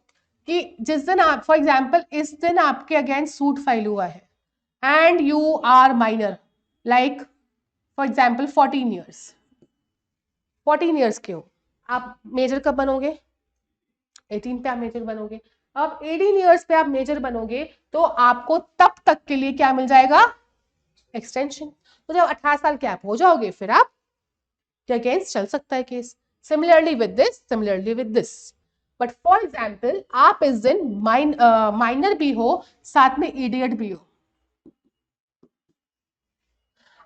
कि जिस दिन आप, फॉर एग्जाम्पल इस दिन आपके अगेंस्ट सूट फाइल हुआ है and you are minor, like for example 14 years के हो, आप मेजर कब बनोगे? 18 पे आप मेजर बनोगे। अब 18 ईयर्स पे आप मेजर बनोगे तो आपको तब तक के लिए क्या मिल जाएगा? एक्सटेंशन। तो जब 18 साल के आप हो जाओगे फिर आप के अगेंस्ट चल सकता है case. Similarly with this. But for example आप इस दिन माइनर भी हो, साथ में इडियट भी हो।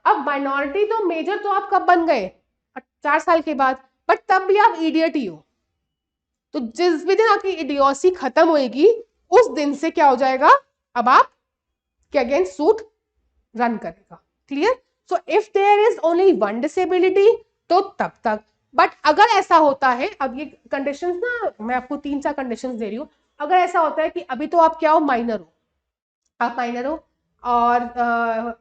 अब माइनॉरिटी तो मेजर तो आप कब बन गए? 4 साल के बाद, बट तब भी आप इडियट ही हो। तो जिस भी दिन आपकी इडियोसी खत्म होएगी उस दिन से क्या हो जाएगा? अब आप के अगेंस्ट सूट रन करेगा। Clear? So if there is only one disability तो तब तक। बट अगर ऐसा होता है, अब ये कंडीशंस ना मैं आपको 3-4 कंडीशंस दे रही हूं। अगर ऐसा होता है कि अभी तो आप क्या हो? माइनर हो, आप माइनर हो और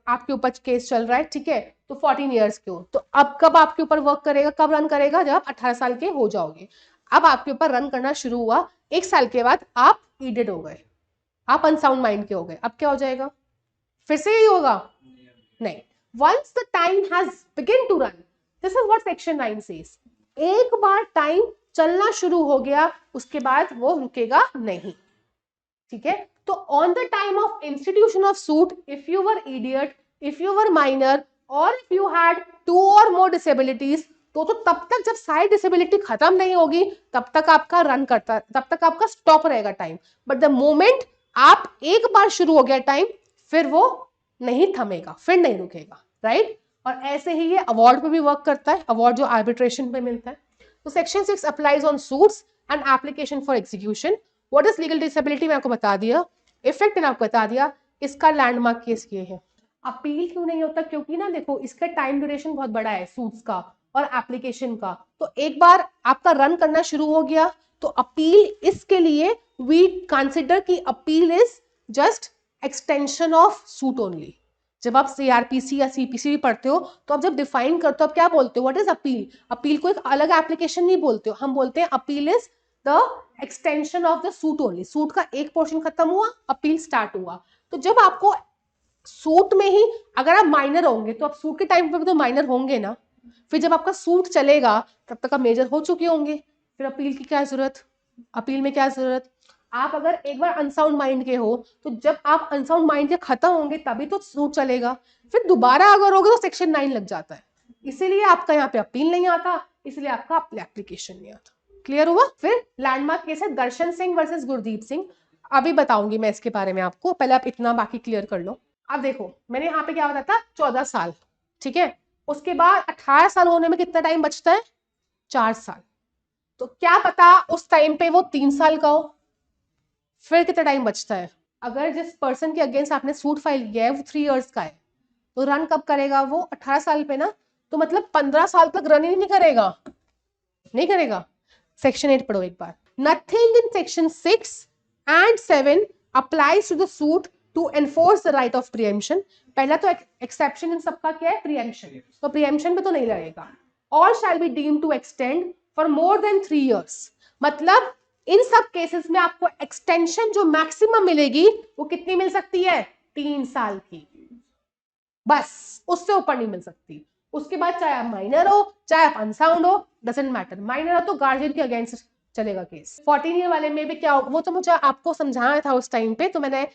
आपके ऊपर केस चल रहा है, ठीक है, तो 14 ईयर्स के हो, तो अब कब आपके ऊपर वर्क करेगा, कब रन करेगा? जब आप 18 साल के हो जाओगे। अब आपके ऊपर रन करना शुरू हुआ, 1 साल के बाद आप इडियट हो गए, आप अनसाउंड माइंड के हो गए, अब क्या हो जाएगा? फिर से यही होगा? नहीं। Once the time has begin to run, this is what section 9 says. एक बार टाइम चलना शुरू हो गया उसके बाद वो रुकेगा नहीं, ठीक है। तो on the time of institution of suit, if you were idiot, if you were minor और इफ यू हैड 2 और मोर डिसेबिलिटीज, तो तब तक जब सारी डिसेबिलिटी खत्म नहीं होगी तब तक आपका रन करता, तब तक आपका स्टॉप रहेगा टाइम। बट द मोमेंट आप एक बार शुरू हो गया टाइम, फिर वो नहीं थमेगा, फिर नहीं रुकेगा, राइट। और ऐसे ही ये अवार्ड पे भी वर्क करता है, अवार्ड जो आर्बिट्रेशन पे मिलता है। तो section 6 applies on suits and application for execution. What is legal disability मैं आपको बता दिया, इफेक्ट मैंने आपको बता दिया, इसका लैंडमार्क केस ये है। अपील क्यों नहीं होता? क्योंकि ना देखो इसका टाइम ड्यूरेशन बहुत बड़ा है सूट्स का और एप्लीकेशन का। तो एक बार आपका रन करना शुरू हो गया तो अपील, इसके लिए वी कंसिडर कि appeal is just extension of suit only. जब आप सीआरपीसी या सीपीसी भी पढ़ते हो तो आप जब डिफाइन करते हो आप क्या बोलते हो? What is appeal? अपील को एक अलग एप्लीकेशन नहीं बोलते हो, हम बोलते हैं appeal is the extension of the suit only. Suit का एक पोर्शन खत्म हुआ, अपील स्टार्ट हुआ। तो जब आपको सूट में ही, अगर आप माइनर होंगे तो आप सूट के टाइम पे तो माइनर होंगे ना, फिर जब आपका सूट चलेगा तब तक आप मेजर हो चुके होंगे, फिर अपील की क्या जरूरत? अपील में क्या जरूरत? आप अगर एक बार अनसाउंड माइंड के हो तो जब आप अनसाउंड माइंड के खत्म होंगे तभी तो सूट चलेगा, फिर दोबारा अगर होगे तो सेक्शन 9 लग जाता है। इसीलिए आपका यहाँ पे अपील नहीं आता, इसलिए आपका एप्लीकेशन नहीं आता। क्लियर हुआ? फिर लैंडमार्क केस है दर्शन सिंह वर्सेस गुरदीप सिंह। अभी बताऊंगी मैं इसके बारे में आपको, पहले आप इतना बाकी क्लियर कर लो। अब देखो मैंने यहाँ पे क्या बताया था, 14 साल, ठीक है। उसके बाद 18 साल होने में कितना टाइम बचता है? 4 साल। तो क्या पता उस टाइम पे वो 3 साल का हो, फिर कितना टाइम बचता है? अगर जिस पर्सन के अगेंस्ट आपने सूट फाइल किया है वो 3 इयर्स का है तो रन कब करेगा वो? 18 साल पे ना, तो मतलब 15 साल तक रन ही नहीं करेगा, नहीं करेगा। सेक्शन 8 पढ़ो एक बार। Nothing in section 6 and 7 applies to the suit to enforce the right of preemption. पहला तो एक्सेप्शन इन सबका क्या है? प्रीएम्पशन। तो प्रीएम्पशन पे तो नहीं लगेगा। और shall be deemed to extend for more than 3 years. मतलब इन सब केसेस में आपको एक्सटेंशन जो मैक्सिमम मिलेगी वो कितनी मिल सकती है? 3 साल की, बस, उससे ऊपर नहीं मिल सकती। उसके बाद चाहे आप माइनर हो चाहे आप अनसाउंड हो, डजंट मैटर। माइनर हो तो गार्जियन के अगेंस्ट चलेगा केस। 14 ईयर वाले में भी क्या होगा वो तो मुझे आपको समझाना था उस टाइम पे, तो मैंने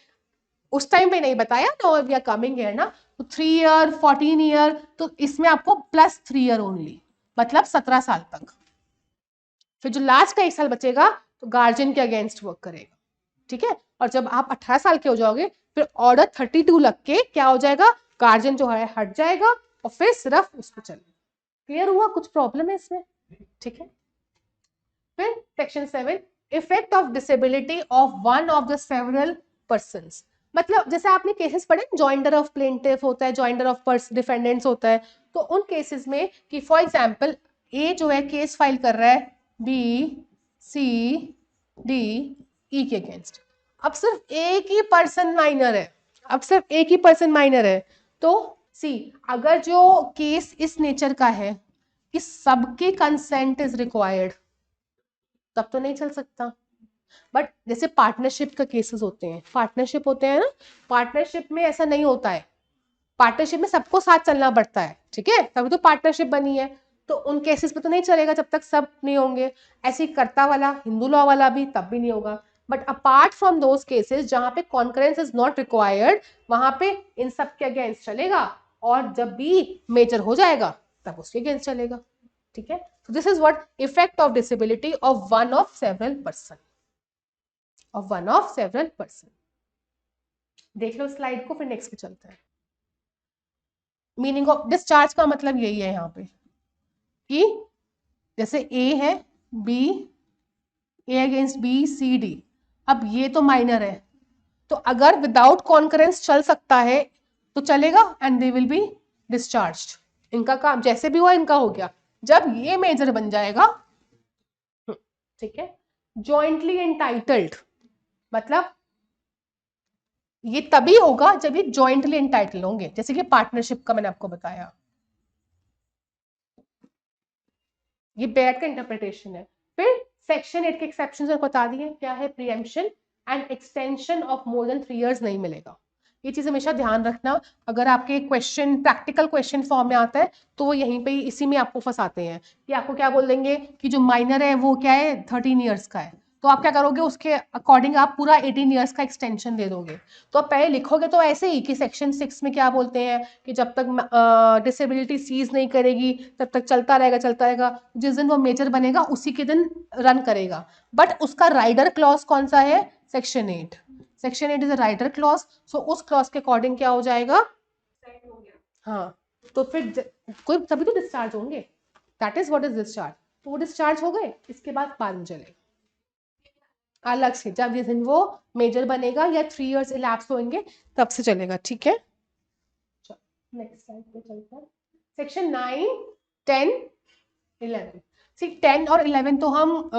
उस टाइम पे नहीं बताया। No we are coming here ना, तो 3 ईयर 14 ईयर, तो इसमें आपको प्लस 3 ईयर ओनली, मतलब 17 साल तक। फिर जो लास्ट का 1 साल बचेगा तो गार्जियन के अगेंस्ट वर्क करेगा, ठीक है। और जब आप 18 साल के हो जाओगे फिर ऑर्डर 32 लग के क्या हो जाएगा? गार्जियन जो है हट जाएगा और फिर सिर्फ उसको चलेगा। क्लियर हुआ? कुछ प्रॉब्लम है इसमें? ठीक है। फिर section 7 effect of disability of one of the several persons. मतलब जैसे आपने केसेस पढ़े, जॉइंडर ऑफ प्लेंटिफ होता है, जॉइंडर ऑफ डिफेंडेंट्स होता है। तो उन केसेस में कि फॉर एग्जांपल ए जो है केस फाइल कर रहा है बी सी डी ई के अगेंस्ट, अब सिर्फ एक ही पर्सन माइनर है, अब सिर्फ एक ही पर्सन माइनर है। तो सी, अगर जो केस इस नेचर का है कि सबके कंसेंट इज रिक्वायर्ड तब तो नहीं चल सकता। बट जैसे पार्टनरशिप का केसेस होते हैं, पार्टनरशिप होते हैं ना, पार्टनरशिप में ऐसा नहीं होता है। पार्टनरशिप में सबको साथ चलना पड़ता है, ठीक है, तभी तो पार्टनरशिप बनी है। तो उन केसेस में तो नहीं चलेगा जब तक सब नहीं होंगे। ऐसे कर्ता वाला हिंदू लॉ वाला भी तब भी नहीं होगा। But apart from those cases जहां पे कॉन्करेंस इज नॉट रिक्वायर्ड, वहां पे इन सब के अगेंस्ट चलेगा, और जब भी मेजर हो जाएगा तब उसके अगेंस्ट चलेगा, ठीक है। So this is what effect of disability of one of several person, of one of several person। देख लो स्लाइड को, फिर नेक्स्ट पे चलते हैं। मीनिंग ऑफ डिस्चार्ज का मतलब यही है यहाँ पे कि जैसे ए है बी, ए अगेंस्ट बी सी डी, अब ये तो माइनर है, तो अगर विदाउट कॉन्करेंस चल सकता है तो चलेगा and they will be discharged. इनका काम जैसे भी हुआ इनका हो गया। जब ये मेजर बन जाएगा, ठीक है, जॉइंटली एंटाइटल्ड, मतलब ये तभी होगा जब ये जॉइंटली एंटाइटल होंगे, जैसे कि पार्टनरशिप का मैंने आपको बताया। ये बैट का इंटरप्रिटेशन है। फिर सेक्शन 8 के एक्सेप्शंस बता दिए, क्या है? Preemption and extension of more than 3 years नहीं मिलेगा। ये चीज हमेशा ध्यान रखना। अगर आपके क्वेश्चन प्रैक्टिकल क्वेश्चन फॉर्म में आता है तो वो यहीं पे इसी में आपको फंसाते हैं कि आपको क्या बोल देंगे कि जो माइनर है वो क्या है? 13 इयर्स का है। तो आप क्या करोगे? उसके अकॉर्डिंग आप पूरा 18 इयर्स का एक्सटेंशन दे दोगे। तो आप पहले लिखोगे तो ऐसे ही कि सेक्शन 6 में क्या बोलते हैं कि जब तक डिसेबिलिटी सीज नहीं करेगी तब तक चलता रहेगा, जिस दिन वो मेजर बनेगा उसी के दिन रन करेगा। बट उसका राइडर क्लॉज कौन सा है? Section 8। Section 8 is a rider clause. So उस क्लॉज के अकॉर्डिंग क्या हो जाएगा? हाँ, तो फिर कोई तभी तो डिस्चार्ज होंगे। That is what is discharge. तो वो डिस्चार्ज हो गए, इसके बाद में चलेगा अलग से, जब जिस दिन वो मेजर बनेगा या 3 इयर्स इलैप्स होंगे तब से चलेगा। ठीक है, नेक्स्ट स्लाइड पे चलते हैं। सेक्शन 9, 10, 11। सी 10 और 11 तो हम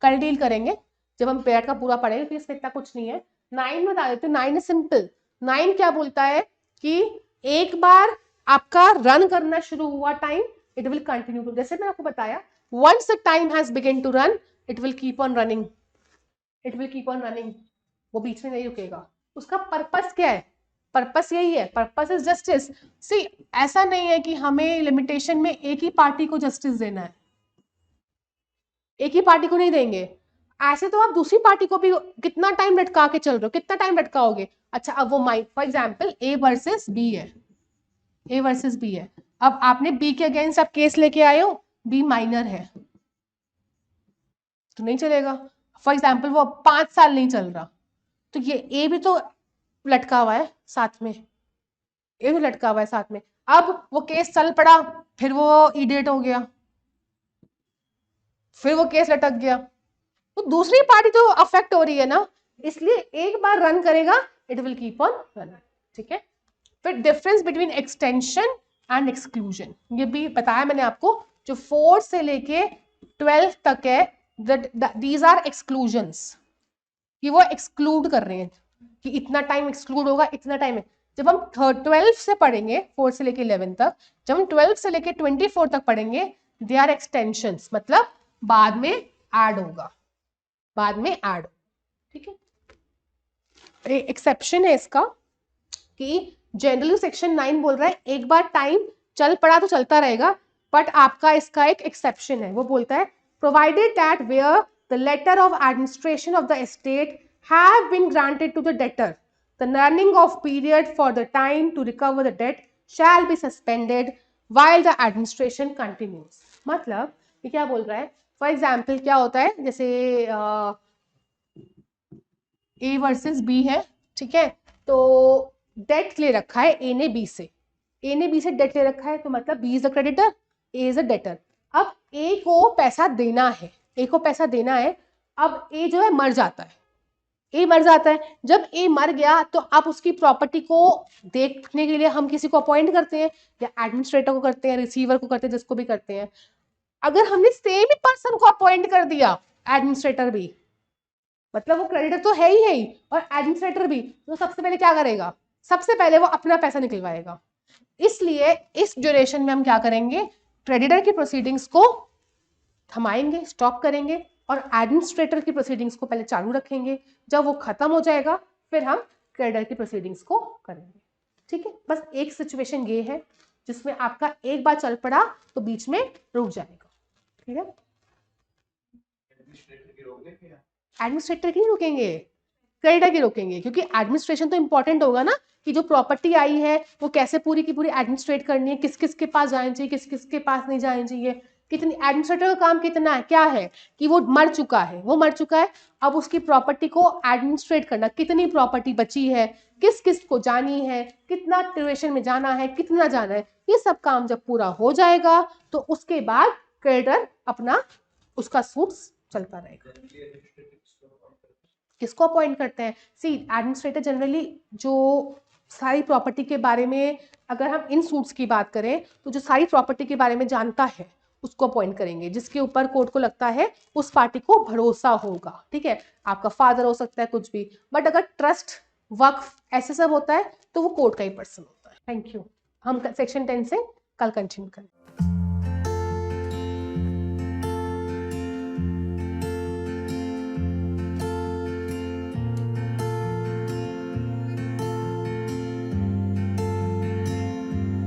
कल डील करेंगे जब हम पेरियड का पूरा पढ़ेंगे, क्योंकि इसमें इतना कुछ नहीं है। 9 बता देते हैं। 9 इज सिंपल। 9 क्या बोलता है कि एक बार आपका रन करना शुरू हुआ time, it will continue to, जैसे मैंने आपको बताया, once the time has begun to run it will keep on running, it will keep on running, वो बीच में नहीं रुकेगा। उसका पर्पस क्या है? पर्पस यही है, पर्पस इज जस्टिस। सी ऐसा नहीं है कि हमें लिमिटेशन में एक ही पार्टी को जस्टिस देना है, एक ही पार्टी को नहीं देंगे। ऐसे तो आप दूसरी पार्टी को भी कितना टाइम लटका के चल रहे हो, कितना टाइम लटकाओगे? अच्छा, अब वो for example A versus B है, ए वर्सेस बी है, अब आपने बी के अगेंस्ट आप केस लेके आए हो, बी माइनर है तो नहीं चलेगा। फॉर एग्जाम्पल वो 5 साल नहीं चल रहा, तो ये ए भी तो लटका हुआ है साथ में, ये भी लटका हुआ है साथ में। अब वो केस चल पड़ा, फिर वो इडियट हो गया, फिर वो केस लटक गया, तो दूसरी पार्टी तो अफेक्ट हो रही है ना, इसलिए एक बार रन करेगा, it will keep on running. ठीक है, फिर difference between extension and exclusion, ये भी बताया मैंने आपको, जो 4 से लेके 12 तक है, दीज आर एक्सक्लूजन्स, कि वो एक्सक्लूड कर रहे हैं कि इतना टाइम एक्सक्लूड होगा, इतना टाइम है। जब हम 12 से पढ़ेंगे, 4 से लेके 11 तक, जब हम 12 से लेके 24 तक पढ़ेंगे, दे आर एक्सटेंशंस, मतलब बाद में ऐड होगा, बाद में ऐड। ठीक है, एक्सेप्शन है इसका कि जनरली सेक्शन 9 बोल रहा है एक बार टाइम चल पड़ा तो चलता रहेगा, बट आपका इसका एक एक्सेप्शन है, वो बोलता है provided that where the letter of administration of the estate have been granted to the debtor, the running of period for the time to recover the debt shall be suspended while the administration continues. मतलब ये क्या बोल रहा है? फॉर एग्जाम्पल क्या होता है, जैसे ए वर्सेस बी है, ठीक है, तो डेट ले रखा है ए ने बी से, ए ने बी से डेट ले रखा है, तो मतलब B is a creditor, A is a debtor. अब ए को पैसा देना है, ए को पैसा देना है, अब ए जो है मर जाता है, ए मर जाता है। जब ए मर गया तो आप उसकी प्रॉपर्टी को देखने के लिए हम किसी को अपॉइंट करते हैं, या एडमिनिस्ट्रेटर को करते हैं, रिसीवर को करते हैं, जिसको भी करते हैं। अगर हमने सेम ही पर्सन को अपॉइंट कर दिया, एडमिनिस्ट्रेटर भी, मतलब वो क्रेडिटर तो है ही और एडमिनिस्ट्रेटर भी, तो सबसे पहले क्या करेगा? सबसे पहले वो अपना पैसा निकलवाएगा। इसलिए इस ड्यूरेशन में हम क्या करेंगे? क्रेडिटर की प्रोसीडिंग्स को थमाएंगे, स्टॉप करेंगे, और एडमिनिस्ट्रेटर की प्रोसीडिंग्स को पहले चालू रखेंगे। जब वो खत्म हो जाएगा फिर हम क्रेडिटर की प्रोसीडिंग्स को करेंगे। ठीक है, बस एक सिचुएशन ये है जिसमें आपका एक बार चल पड़ा तो बीच में रुक जाएगा। ठीक है, एडमिनिस्ट्रेटर की नहीं रुकेंगे, क्रेडिटर की रोकेंगे, क्योंकि एडमिनिस्ट्रेशन तो इंपॉर्टेंट होगा ना, कि जो प्रॉपर्टी आई है वो कैसे पूरी की पूरी एडमिनिस्ट्रेट करनी है, किस किस के पास जानी चाहिए, किस किस के पास नहीं जानी चाहिए, कितनी एडमिनिस्ट्रेटर का काम कितना है, क्या है कि वो मर चुका है, वो मर चुका है, अब उसकी प्रॉपर्टी को एडमिनिस्ट्रेट करना, कितनी प्रॉपर्टी बची है, किस किस को जानी है, कितना ड्यूरेशन में जाना है, कितना जाना है, ये सब काम जब पूरा हो जाएगा तो उसके बाद क्रेडिटर अपना उसका सूट चलता रहेगा। किसको अपॉइंट करते हैं? सी एडमिनिस्ट्रेटर जनरली जो सारी प्रॉपर्टी के बारे में, अगर हम इन सूट्स की बात करें तो जो सारी प्रॉपर्टी के बारे में जानता है उसको अपॉइंट करेंगे, जिसके ऊपर कोर्ट को लगता है उस पार्टी को भरोसा होगा। ठीक है, आपका फादर हो सकता है, कुछ भी, बट अगर ट्रस्ट, वक्फ, ऐसे सब होता है तो वो कोर्ट का ही पर्सन होता है। Thank you. हम सेक्शन 10 से कल कंटिन्यू करें।